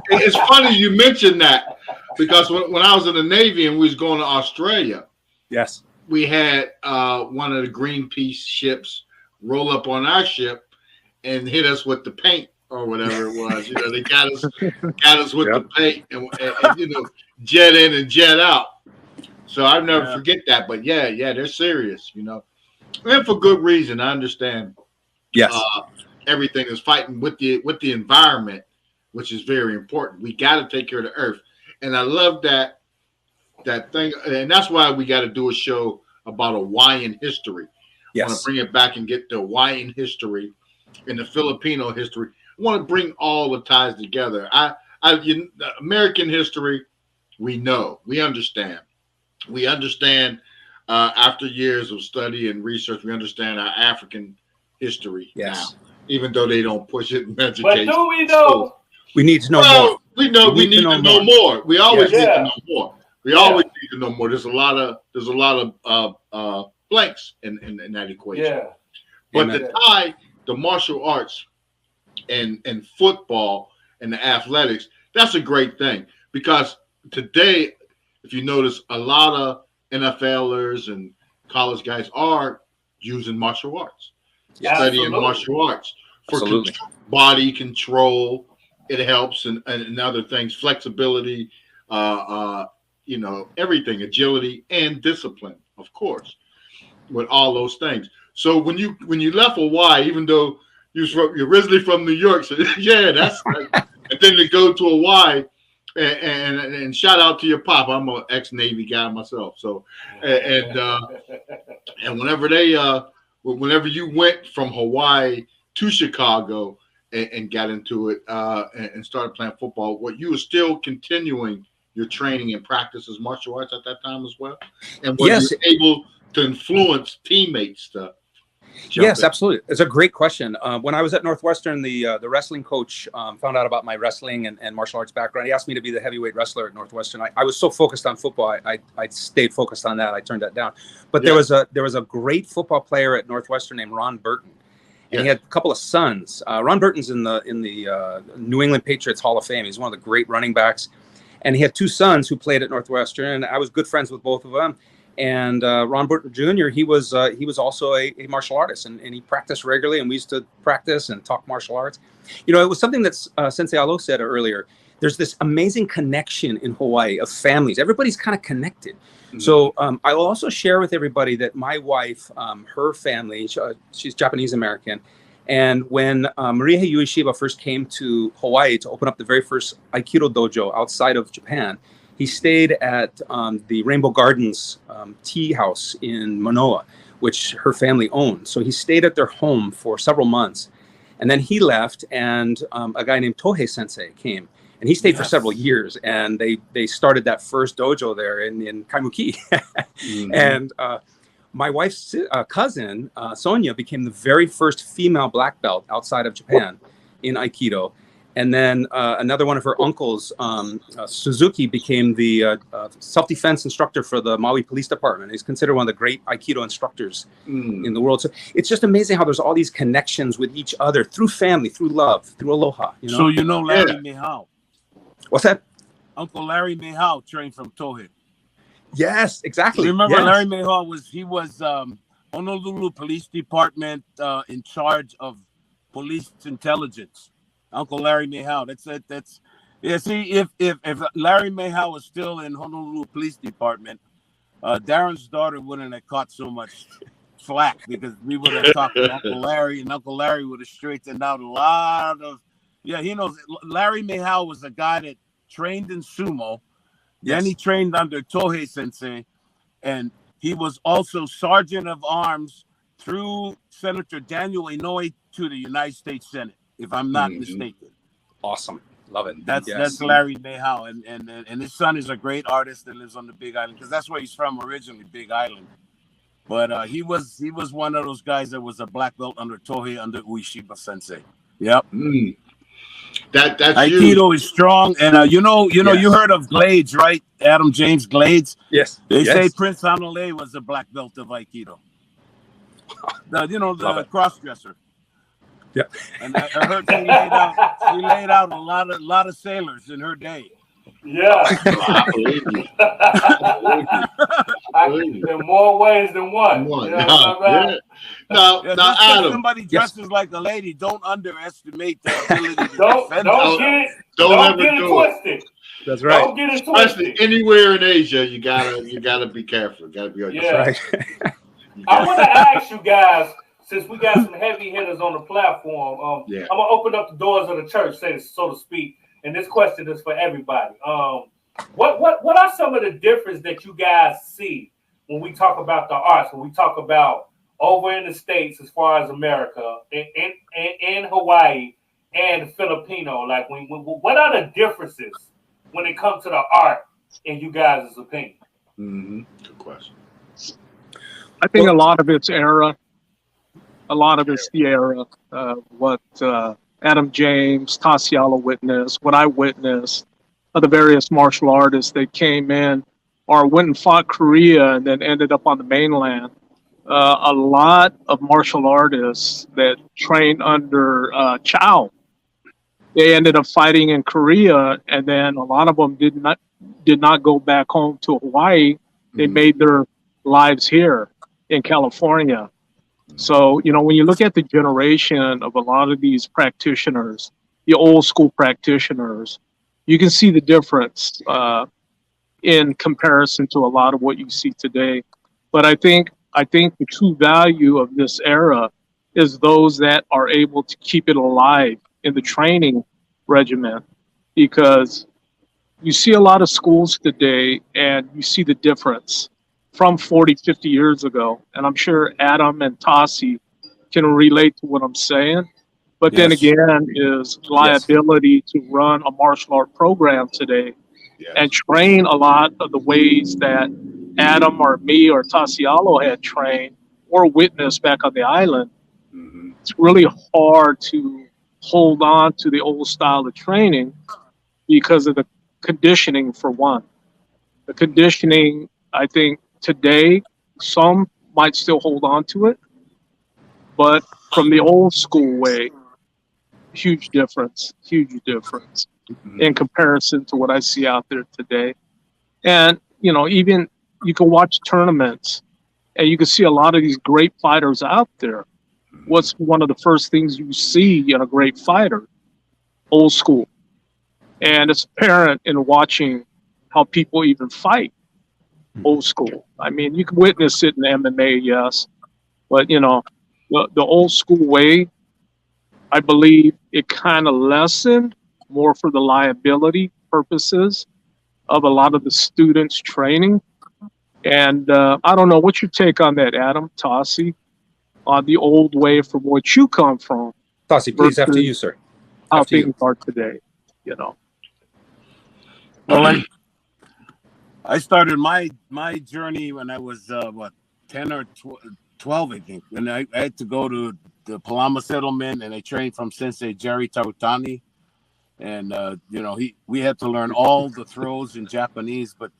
It's funny you mentioned that, because when I was in the Navy and we was going to Australia, yes, we had one of the Greenpeace ships roll up on our ship and hit us with the paint or whatever it was. You know, they got us with the paint and you know, jet in and jet out. So I'll never forget that. But yeah, they're serious, you know, and for good reason. I understand. Yes, everything is fighting with the environment, which is very important. We got to take care of the earth, and I love that thing, and that's why we got to do a show about Hawaiian history. Yes. I want to bring it back and get the Hawaiian history and the Filipino history. I want to bring all the ties together. American history, we know, we understand. We understand after years of study and research, we understand our African history now, even though they don't push it in education. But do we know? We need to know more. We need to know more. We always need to know more. We always need to know more. There's a lot of blanks in that equation. Yeah. But to tie the martial arts and football and the athletics, that's a great thing, because today, if you notice, a lot of NFLers and college guys are using martial arts, studying martial arts for body control. It helps and other things, flexibility, you know, everything, agility and discipline, of course, with all those things. So when you left Hawaii, even though you're originally from New York, so yeah, that's right. And then to go to Hawaii and shout out to your pop. I'm an ex-Navy guy myself. So and whenever you went from Hawaii to Chicago and got into it and started playing football, what you were still continuing your training and practice as martial arts at that time as well, and were you able to influence teammates to Yes, absolutely. It's a great question. When I was at Northwestern, the wrestling coach found out about my wrestling and martial arts background. He asked me to be the heavyweight wrestler at Northwestern. I was so focused on football, I stayed focused on that. I turned that down. But there was a great football player at Northwestern named Ron Burton, and he had a couple of sons. Ron Burton's in the New England Patriots Hall of Fame. He's one of the great running backs, and he had two sons who played at Northwestern, and I was good friends with both of them. And Ron Burton Jr., he was also a martial artist, and he practiced regularly, and we used to practice and talk martial arts. You know, it was something that Sensei Alo said earlier. There's this amazing connection in Hawaii of families. Everybody's kind of connected. Mm-hmm. So I will also share with everybody that my wife, her family, she's Japanese American. And when Maria Ueshiba first came to Hawaii to open up the very first Aikido dojo outside of Japan, he stayed at the Rainbow Gardens tea house in Manoa, which her family owned. So he stayed at their home for several months. And then he left, and a guy named Tohei Sensei came. And he stayed for several years. And they started that first dojo there in Kaimuki. Mm-hmm. And my wife's cousin, Sonia, became the very first female black belt outside of Japan in Aikido. And then another one of her uncles, Suzuki, became the self-defense instructor for the Maui Police Department. He's considered one of the great Aikido instructors in the world. So it's just amazing how there's all these connections with each other through family, through love, through aloha. You know? So you know Larry Mihao. What's that? Uncle Larry Mihao trained from Tohei. Yes, exactly. Remember, Larry Mihao was Honolulu Police Department in charge of police intelligence. Uncle Larry Mayhow. That's it. That's yeah. See, if Larry Mayhow was still in Honolulu Police Department, Darren's daughter wouldn't have caught so much flack because we would have talked to Uncle Larry, and Uncle Larry would have straightened out a lot of. Yeah, he knows. Larry Mayhow was a guy that trained in sumo. Then he trained under Tohei Sensei, and he was also sergeant of arms through Senator Daniel Inouye to the United States Senate, if I'm not mistaken. Awesome. Love it. That's Larry Mayhow, and his son is a great artist that lives on the Big Island because that's where he's from originally, Big Island. But he was one of those guys that was a black belt under Tohei under Ueshiba Sensei. Yep. That's Aikido is strong, and you heard of Glades, right? Adam James Glades. Yes. They say Prince Hanalei was a black belt of Aikido. The cross-dresser. Yeah. And I heard she laid out a lot of sailors in her day. Yeah. In more ways than one. Now, Adam, somebody dresses like a lady, don't underestimate the ability to defend. Don't get it twisted. That's right. Don't get it Especially anywhere in Asia, you gotta be careful. You gotta be on your side. I want to ask you guys, since we got some heavy hitters on the platform, I'm gonna open up the doors of the church, so to speak. And this question is for everybody. What are some of the differences that you guys see when we talk about the arts, when we talk about over in the States as far as America, in Hawaii and Filipino? Like, what are the differences when it comes to the art, in you guys' opinion? Good question. I think a lot of it's era. A lot of it's the era. What Adam James, Tasialo witnessed, what I witnessed, of the various martial artists that came in or went and fought Korea and then ended up on the mainland. A lot of martial artists that trained under Chow, they ended up fighting in Korea, and then a lot of them did not go back home to Hawaii. They made their lives here in California. So, when you look at the generation of a lot of these practitioners, the old school practitioners, you can see the difference in comparison to a lot of what you see today. But I think the true value of this era is those that are able to keep it alive in the training regimen, because you see a lot of schools today and you see the difference from 40, 50 years ago. And I'm sure Adam and Tasi can relate to what I'm saying. But then again, is liability to run a martial art program today and train a lot of the ways that Adam or me or Tasialo had trained or witnessed back on the island. It's really hard to hold on to the old style of training because of the conditioning, for one. The conditioning, I think, today, some might still hold on to it, but from the old school way, huge difference in comparison to what I see out there today. And, even you can watch tournaments and you can see a lot of these great fighters out there. What's one of the first things you see in a great fighter? Old school. And it's apparent in watching how people even fight. Old school. I mean, you can witness it in MMA, yes, but the old school way, I believe it kind of lessened more for the liability purposes of a lot of the students training. And I don't know, what's your take on that, Adam, Tasi, on the old way from what you come from? Tasi, please, after you, sir. How things are today, Well, I started my journey when I was 10 or 12, I think, and I had to go to the Palama settlement, and I trained from Sensei Jerry Tarutani, and we had to learn all the throws in Japanese, but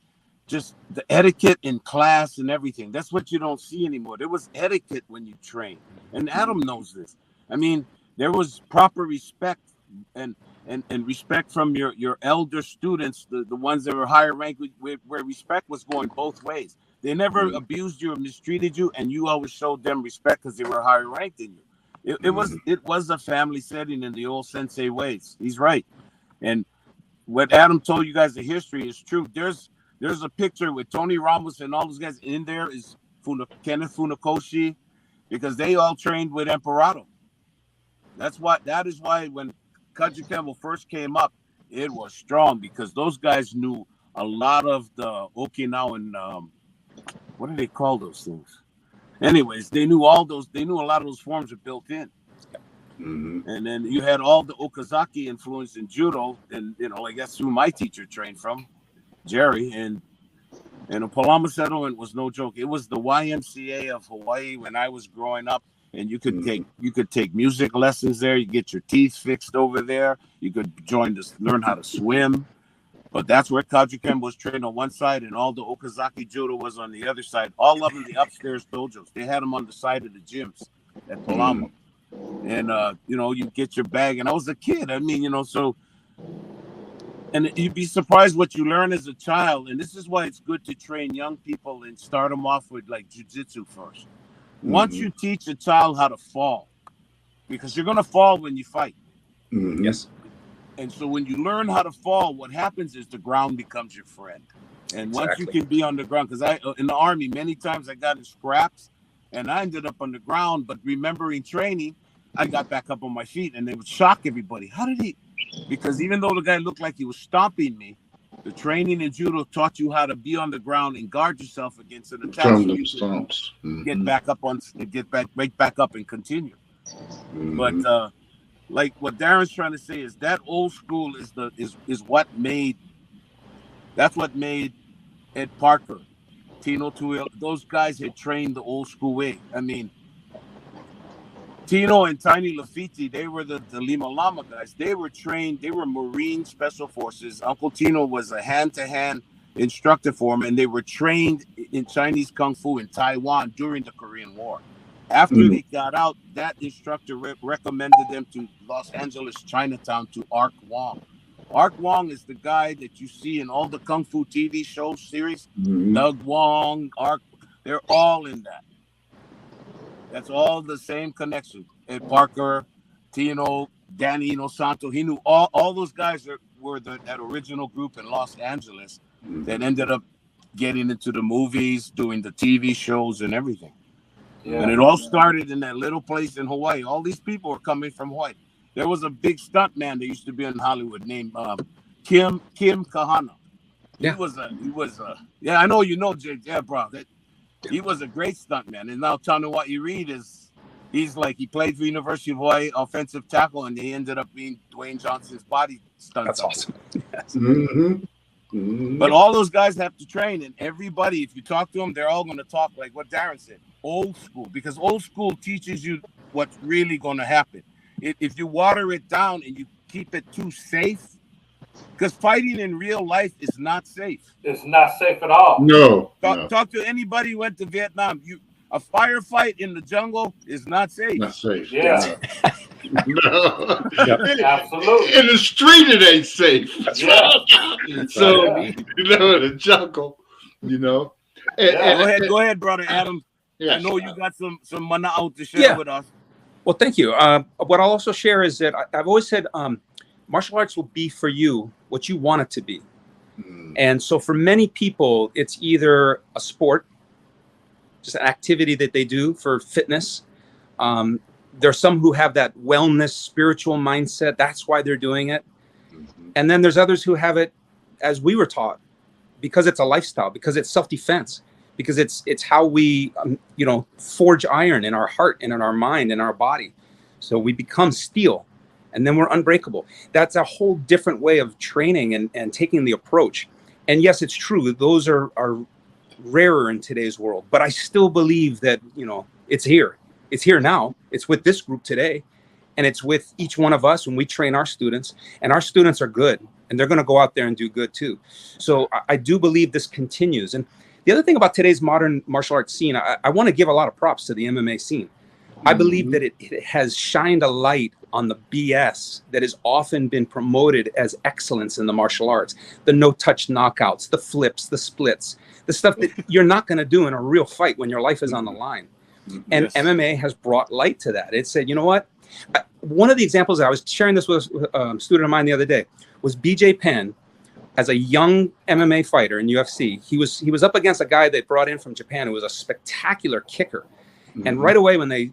just the etiquette in class and everything. That's what you don't see anymore. There was etiquette when you train, and Adam knows this. I mean, there was proper respect and respect from your elder students, the ones that were higher ranked, where respect was going both ways. They never abused you or mistreated you, and you always showed them respect because they were higher ranked than you. It was a family setting in the old sensei ways. He's right. And what Adam told you guys, the history is true. There's a picture with Tony Ramos and all those guys in there is Kenneth Funakoshi, because they all trained with Emperado. That is why when Kajukenbo first came up, it was strong, because those guys knew a lot of the Okinawan, what do they call those things? Anyways, they knew a lot of those forms were built in. Mm-hmm. And then you had all the Okazaki influence in judo, and like that's who my teacher trained from, Jerry. And a Palama settlement was no joke. It was the YMCA of Hawaii when I was growing up, and you could take music lessons there. You get your teeth fixed over there. You could learn how to swim. But that's where Kajukenbo was trained on one side, and all the Okazaki judo was on the other side. All of them, the upstairs dojos. They had them on the side of the gyms at Palama. And you get your bag. And I was a kid. I mean, so, and you'd be surprised what you learn as a child. And this is why it's good to train young people and start them off with like jiu-jitsu first. Once you teach a child how to fall, because you're going to fall when you fight. Mm-hmm. Yes. And so when you learn how to fall, what happens is the ground becomes your friend. And once you can be on the ground, because in the Army, many times I got in scraps and I ended up on the ground, but remembering training, I got back up on my feet, and they would shock everybody. How did he? Because even though the guy looked like he was stomping me, the training in judo taught you how to be on the ground and guard yourself against an attack. Get back up right back up and continue. Mm-hmm. But like what Darren's trying to say is that old school is what made Ed Parker, Tino Tuil, those guys had trained the old school way. I mean, Tino and Tiny Lafitte, they were the Lima Lama guys. They were trained, they were Marine Special Forces. Uncle Tino was a hand-to-hand instructor for him, and they were trained in Chinese Kung Fu in Taiwan during the Korean War. After they got out, that instructor recommended them to Los Angeles, Chinatown, to Ark Wong. Ark Wong is the guy that you see in all the Kung Fu TV show series. Doug Wong, Ark, they're all in that. That's all the same connection. Ed Parker, Tino, Danny Inosanto. He knew all those guys were that original group in Los Angeles that ended up getting into the movies, doing the TV shows and everything. Yeah. And it all started in that little place in Hawaii. All these people were coming from Hawaii. There was a big stunt man that used to be in Hollywood named Kim Kahana. Yeah. He was yeah, I know you know Jay. Yeah, bro. He was a great stuntman, and now Tanawai Reed he's like, he played for University of Hawaii offensive tackle, and he ended up being Dwayne Johnson's body stunt. That's awesome. Yes. But all those guys have to train, and everybody, if you talk to them, they're all going to talk like what Darren said, old school, because old school teaches you what's really going to happen. If you water it down and you keep it too safe, because fighting in real life is not safe. It's not safe at all. No. Talk to anybody who went to Vietnam. A firefight in the jungle is not safe. Not safe. Yeah. No. Yep. Absolutely. In the street, it ain't safe. Yeah. So, the jungle, Go ahead, brother Adam. I know you got some mana out to share with us. Well, thank you. What I'll also share is that I've always said martial arts will be for you what you want it to be. And so for many people, it's either a sport, just an activity that they do for fitness. There's some who have that wellness, spiritual mindset. That's why they're doing it. And then there's others who have it as we were taught, because it's a lifestyle, because it's self-defense, because it's how we, forge iron in our heart and in our mind and our body. So we become steel, and then we're unbreakable. That's a whole different way of training and taking the approach. And yes, it's true. Those are rarer in today's world, but I still believe that, it's here. It's here now. It's with this group today, and it's with each one of us when we train our students, and our students are good, and they're going to go out there and do good too. So I do believe this continues. And the other thing about today's modern martial arts scene, I want to give a lot of props to the MMA scene. I believe that it has shined a light on the BS that has often been promoted as excellence in the martial arts. The no-touch knockouts, the flips, the splits, the stuff that you're not going to do in a real fight when your life is on the line. And Yes. MMA has brought light to that. It said, you know what? One of the examples I was sharing this with a student of mine the other day was BJ Penn. As a young MMA fighter in UFC, he was up against a guy they brought in from Japan who was a spectacular kicker. And right away when they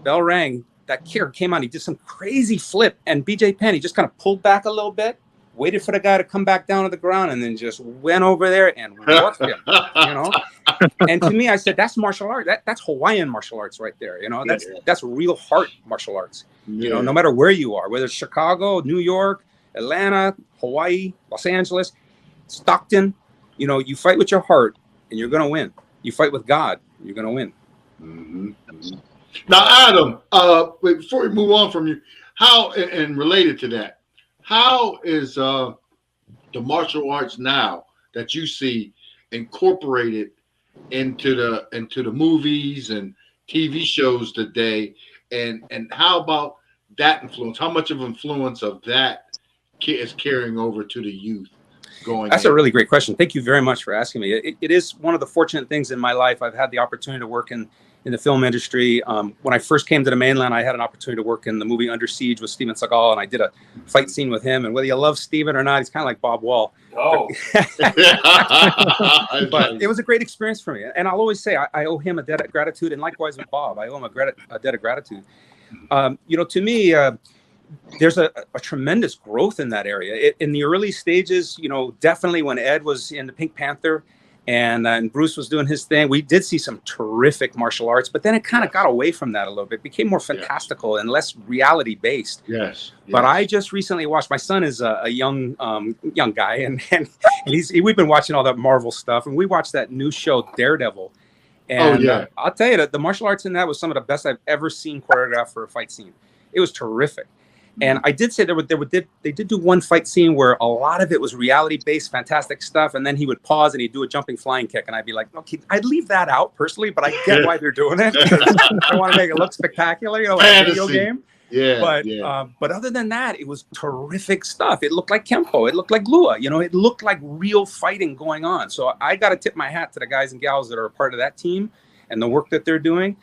bell rang, that kicker came on. He did some crazy flip, and BJ Penn, he just kind of pulled back a little bit, waited for the guy to come back down to the ground, and then just went over there and worked him. And to me, I said, that's martial art. That's Hawaiian martial arts right there. That's real heart martial arts. No matter where you are, whether it's Chicago, New York, Atlanta, Hawaii, Los Angeles, Stockton, you fight with your heart and you're going to win. You fight with God, you're going to win. Now, Adam, before we move on from you, how, and related to that, how is the martial arts now that you see incorporated into the movies and TV shows today, and how about that influence? How much of influence of that is carrying over to the youth going? That's a really great question. Thank you very much for asking me. It is one of the fortunate things in my life. I've had the opportunity to work in the film industry. When I first came to the mainland, I had an opportunity to work in the movie Under Siege with Steven Seagal, and I did a fight scene with him. And whether you love Steven or not, he's kind of like Bob Wall. Oh. But it was a great experience for me. And I'll always say I owe him a debt of gratitude, and likewise with Bob, I owe him a debt of gratitude. To me, there's a tremendous growth in that area. In the early stages, definitely when Ed was in the Pink Panther and Bruce was doing his thing, we did see some terrific martial arts, but then it kind of got away from that a little bit. It became more fantastical and less reality based. Yes. But I just recently watched, my son is a young guy, and we've been watching all that Marvel stuff, and we watched that new show Daredevil. And I'll tell you that the martial arts in that was some of the best I've ever seen choreographed for a fight scene. It was terrific. And I did say they did do one fight scene where a lot of it was reality-based, fantastic stuff, and then he would pause and he'd do a jumping flying kick, and I'd be like, okay, I'd leave that out personally, but I get why they're doing it. I want to make it look spectacular, like a video game. But other than that, it was terrific stuff. It looked like Kempo. It looked like Lua. It looked like real fighting going on. So I got to tip my hat to the guys and gals that are a part of that team and the work that they're doing.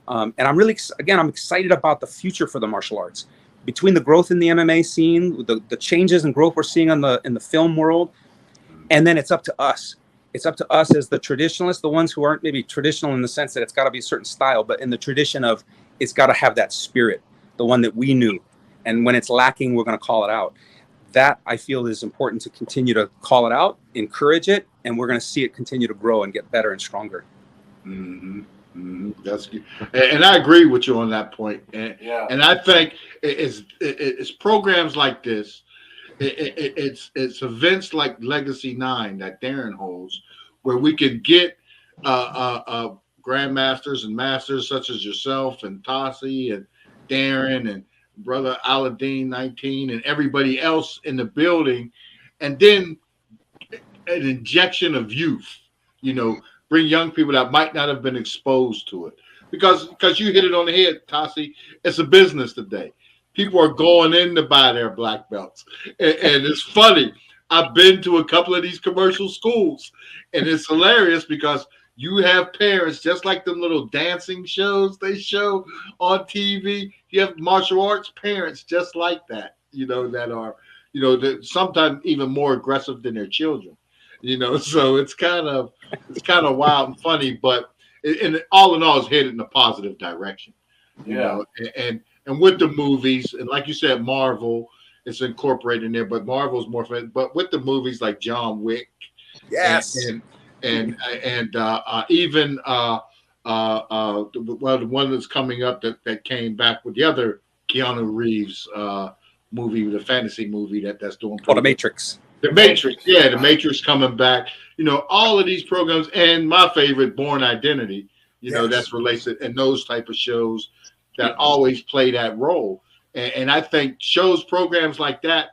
And I'm really, I'm excited about the future for the martial arts. Between the growth in the MMA scene, the changes and growth we're seeing in the film world, and then it's up to us. It's up to us as the traditionalists, the ones who aren't maybe traditional in the sense that it's got to be a certain style, but in the tradition of it's got to have that spirit, the one that we knew. And when it's lacking, we're going to call it out. That, I feel, is important to continue to call it out, encourage it, and we're going to see it continue to grow and get better and stronger. That's good. And I agree with you on that point. And I think it's programs like this, it's events like Legacy 9 that Darren holds, where we can get grandmasters and masters such as yourself and TASI and Darren and brother Aladdin 19 and everybody else in the building, and then an injection of youth, bring young people that might not have been exposed to it. Because you hit it on the head, Tasi, it's a business today. People are going in to buy their black belts. And it's funny. I've been to a couple of these commercial schools, and it's hilarious because you have parents, just like the little dancing shows they show on TV. You have martial arts parents just like that, that are, sometimes even more aggressive than their children. So it's kind of wild and funny, but all in all, it's headed in a positive direction. And with the movies, and like you said, Marvel is incorporated in there, but Marvel's more fun. But with the movies like John Wick, and even the one that's coming up that came back with the other Keanu Reeves movie, the fantasy movie that's doing. The Matrix. The Matrix, the Matrix coming back. All of these programs, and my favorite, Born Identity. That's related, and those type of shows that always play that role. And I think programs like that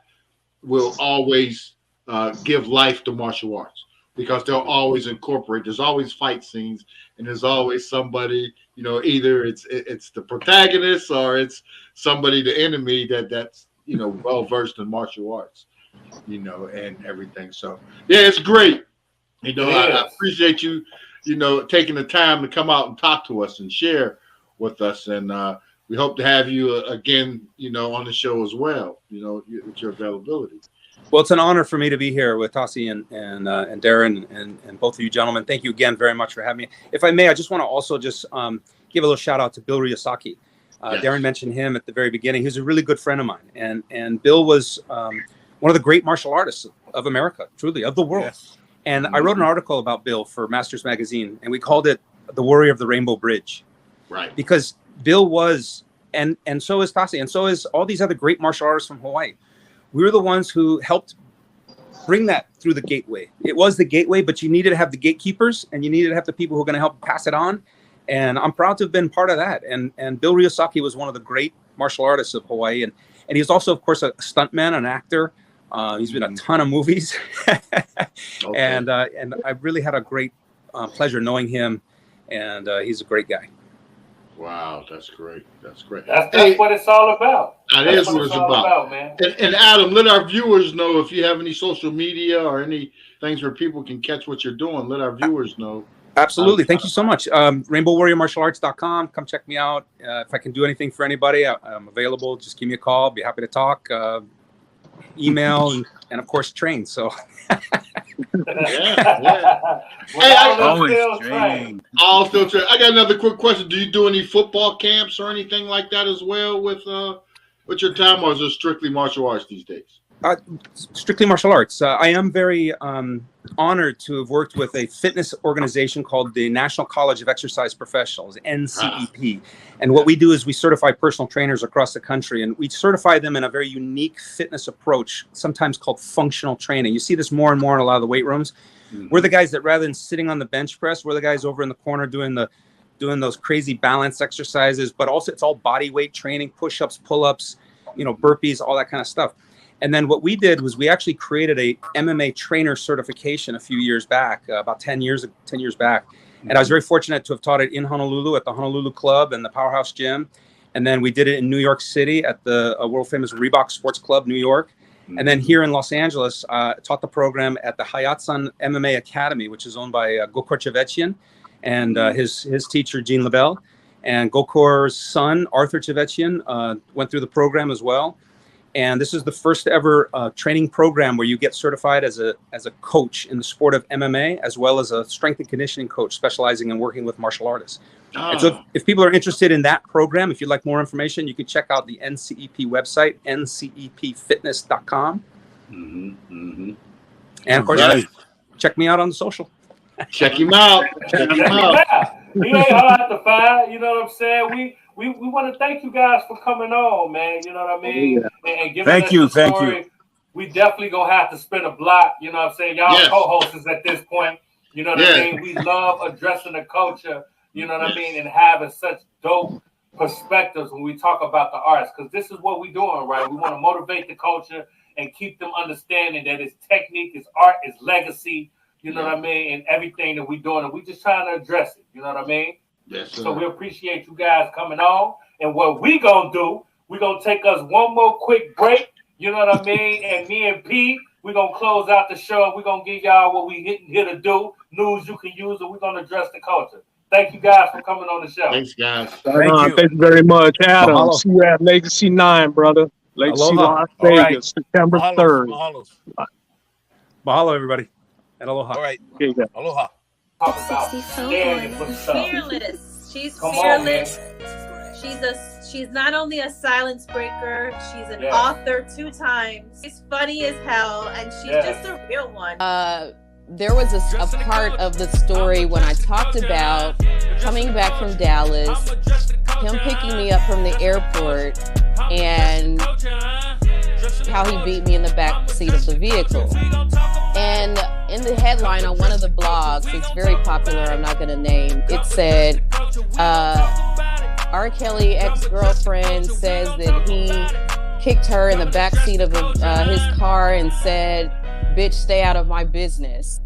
will always give life to martial arts, because they'll always incorporate. There's always fight scenes, and there's always somebody. Either it's the protagonist or it's somebody, the enemy that's well versed in martial arts. And everything. So it's great. I appreciate you, you know, taking the time to come out and talk to us and share with us. And we hope to have you again, you know, on the show as well, you know, with your availability. Well, it's an honor for me to be here with TASI and Darren and both of you gentlemen. Thank you again very much for having me. If I may, I just want to also just give a little shout out to Bill Ryosaki. Yes. Darren mentioned him at the very beginning. He was a really good friend of mine. And Bill was one of the great martial artists of America, truly, of the world. Yes. And I wrote an article about Bill for Masters Magazine, and we called it The Warrior of the Rainbow Bridge. Right. Because Bill was, and so is TASI, and so is all these other great martial artists from Hawaii. We were the ones who helped bring that through the gateway. It was the gateway, but you needed to have the gatekeepers, and you needed to have the people who are going to help pass it on. And I'm proud to have been part of that. And Bill Ryosaki was one of the great martial artists of Hawaii. And he's also, of course, a stuntman, an actor. He's been in a ton of movies. Okay. And I really had a great pleasure knowing him. And he's a great guy. Wow, that's great. That's great. That's what it's all about. That is what it's about, man. And Adam, let our viewers know if you have any social media or any things where people can catch what you're doing. Let our viewers know. Absolutely. Thank you so much. RainbowWarriorMartialArts.com. Come check me out. If I can do anything for anybody, I'm available. Just give me a call. I'll be happy to talk. Email and of course train. So yeah. Hey, always training. I'll still train. I got another quick question. Do you do any football camps or anything like that as well with your time, or is it strictly martial arts these days? Strictly martial arts. I am very honored to have worked with a fitness organization called the National College of Exercise Professionals, NCEP. And what we do is we certify personal trainers across the country, and we certify them in a very unique fitness approach, sometimes called functional training. You see this more and more in a lot of the weight rooms. Mm-hmm. We're the guys that rather than sitting on the bench press, we're the guys over in the corner doing those crazy balance exercises, but also it's all body weight training, push-ups, pull-ups, burpees, all that kind of stuff. And then what we did was we actually created a MMA trainer certification a few years back, about 10 years back. And I was very fortunate to have taught it in Honolulu at the Honolulu Club and the Powerhouse Gym. And then we did it in New York City at the world famous Reebok Sports Club, New York. And then here in Los Angeles, taught the program at the Hayatsan MMA Academy, which is owned by Gokor Chevetchian and his teacher, Gene LaBelle. And Gokor's son, Arthur Chevetchian, went through the program as well. And this is the first ever training program where you get certified as a coach in the sport of MMA, as well as a strength and conditioning coach specializing in working with martial artists. Oh. And so if people are interested in that program, if you'd like more information, you can check out the NCEP website, ncepfitness.com. And of course, check me out on the social. Check him out. Check him out. He ain't hard to find. You know what I'm saying? We want to thank you guys for coming on, man. You know what I mean? Yeah. And giving us the story. Thank you. We definitely gonna have to spin a block. You know what I'm saying? Y'all co-hosts at this point. You know what I mean? We love addressing the culture. You know what I mean? And having such dope perspectives when we talk about the arts, because this is what we're doing, right? We want to motivate the culture and keep them understanding that it's technique, it's art, it's legacy. You know what I mean? And everything that we're doing, and we just trying to address it. You know what I mean? Yes, sir. So we appreciate you guys coming on. And what we gonna do, we're gonna take us one more quick break. You know what I mean? And me and Pete, we're gonna close out the show. We're gonna give y'all what we here to do, news you can use, and we're gonna address the culture. Thank you guys for coming on the show. Thanks, guys. Thank you very much, Adam. Mahalo. See you at Legacy 9, brother. Legacy Las Vegas, September 3rd. Mahalo, everybody. And aloha. All right. Okay, aloha. Fearless. She's fearless. She's not only a silence breaker, she's an author 2 times. She's funny as hell, and she's just a real one. There was a part of the story when I talked about coming back from Dallas, him picking me up from the airport, and how he beat me in the back seat of the vehicle. And in the headline on one of the blogs, it's very popular, I'm not going to name, it said, R. Kelly ex-girlfriend says that he kicked her in the back seat of his car and said, bitch, stay out of my business.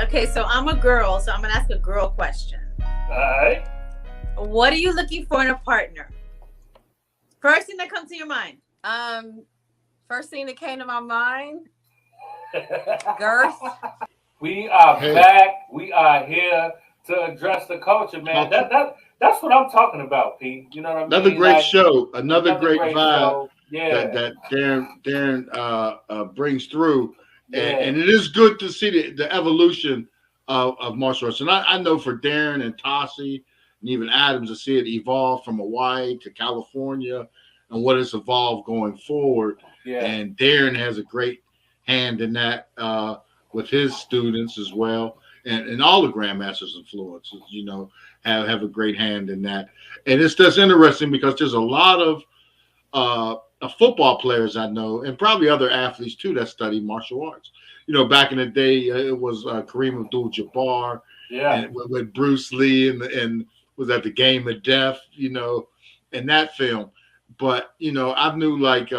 Okay, so I'm a girl, so I'm going to ask a girl question. All right. What are you looking for in a partner? First thing that comes to your mind. First thing that came to my mind, girth. We are back. We are here to address the culture, man. That's what I'm talking about, Pete. You know what I mean? Another great show, another great vibe show. Yeah. that Darren brings through, and it is good to see the evolution of martial arts. And I know for Darren and TASI and even Adams to see it evolve from Hawaii to California and what it's evolved going forward. Yeah. And Darren has a great hand in that with his students as well. And all the Grandmasters influences, you know, have a great hand in that. And it's just interesting because there's a lot of football players I know, and probably other athletes too, that study martial arts. You know, back in the day, it was Kareem Abdul-Jabbar, and with Bruce Lee, and was at the Game of Death, you know, in that film. But you know, I knew like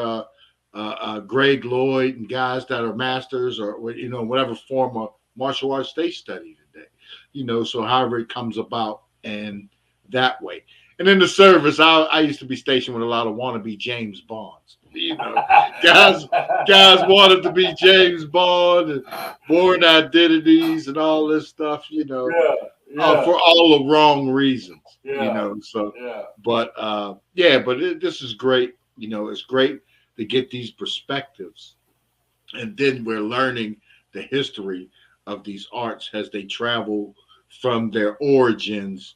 Greg Lloyd and guys that are masters or you know whatever form of martial arts they study today. You know, so however it comes about and that way. And in the service, I used to be stationed with a lot of wannabe James Bonds. You know, guys wanted to be James Bond and Born Identities and all this stuff. You know, for all the wrong reasons. You know, so but this is great. You know, it's great to get these perspectives, and then we're learning the history of these arts as they travel from their origins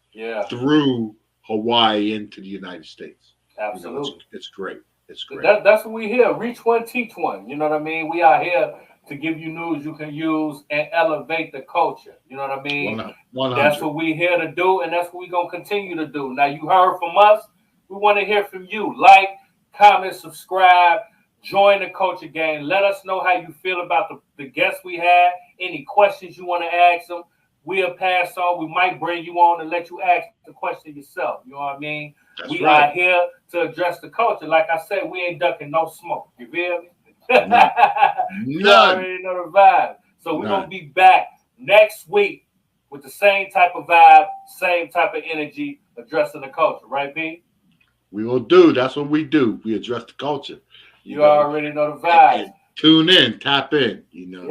through Hawaii into the United States. Absolutely. You know, it's great. It's great. That's what we here. Reach one, teach one. You know what I mean? We are here to give you news you can use and elevate the culture. You know what I mean? 100. That's what we're here to do, and that's what we're going to continue to do. Now, you heard from us. We want to hear from you. Like, comment, subscribe, join the culture gang. Let us know how you feel about the guests we had. Any questions you want to ask them, we'll pass on. We might bring you on and let you ask the question yourself. You know what I mean? We are here to address the culture. Like I said, we ain't ducking no smoke. You feel me? You already know the vibe. So we're going to be back next week with the same type of vibe, same type of energy, addressing the culture. Right, B? We will do. That's what we do. We address the culture. You already know the vibe. Tune in, tap in, you know.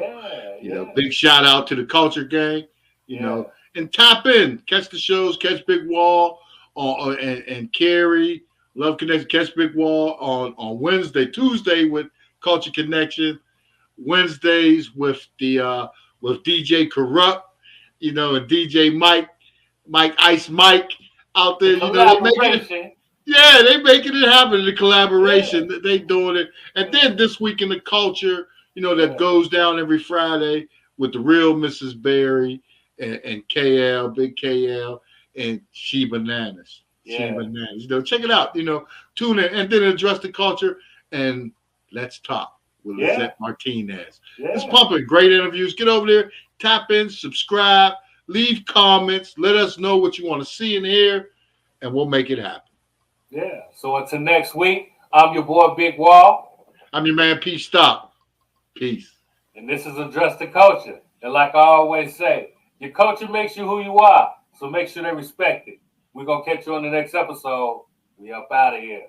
You know, big shout out to the culture gang, you know, and tap in, catch the shows, catch Big Wall and Carrie, Love Connection, catch Big Wall on Wednesday, Tuesday with Culture Connection, Wednesdays with the with DJ Corrupt, you know, and DJ Mike Ice Mike out there, you know, they're making it happen. The collaboration that they doing it, and then this week in the culture, you know, that goes down every Friday with the real Mrs. Berry and KL, Big KL, and She Bananas. She Bananas. You know, check it out. You know, tune in and then address the culture and let's talk with Lizette Martinez. It's pumping. Great interviews. Get over there, tap in, subscribe, leave comments, let us know what you want to see and hear, and we'll make it happen. Yeah. So until next week, I'm your boy Big Wall. I'm your man PSTOCK. Peace. And this is Address the Culture. And like I always say, your culture makes you who you are. So make sure they respect it. We're going to catch you on the next episode. We up out of here.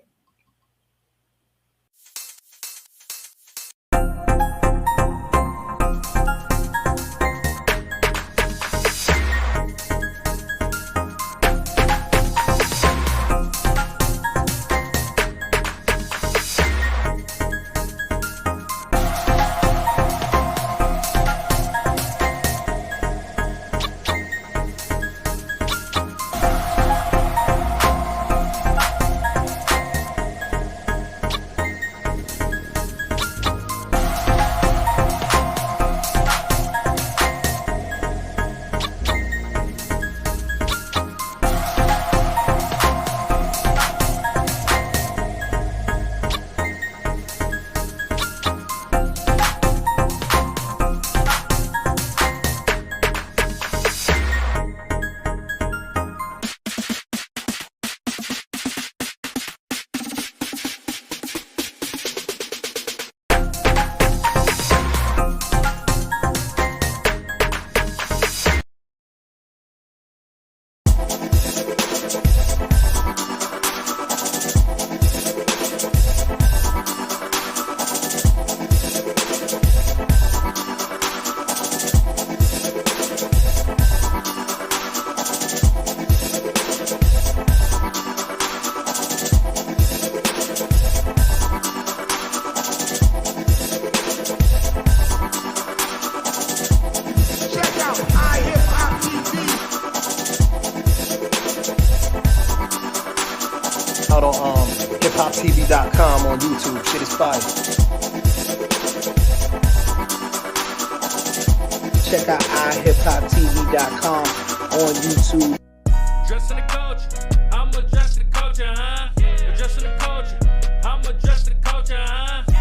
out on hiphoptv.com on YouTube. Shit is fire. Check out hiphoptv.com on YouTube. Dressing the culture, I'm addressing the culture, huh? Addressing the culture, I'm addressing the culture, huh?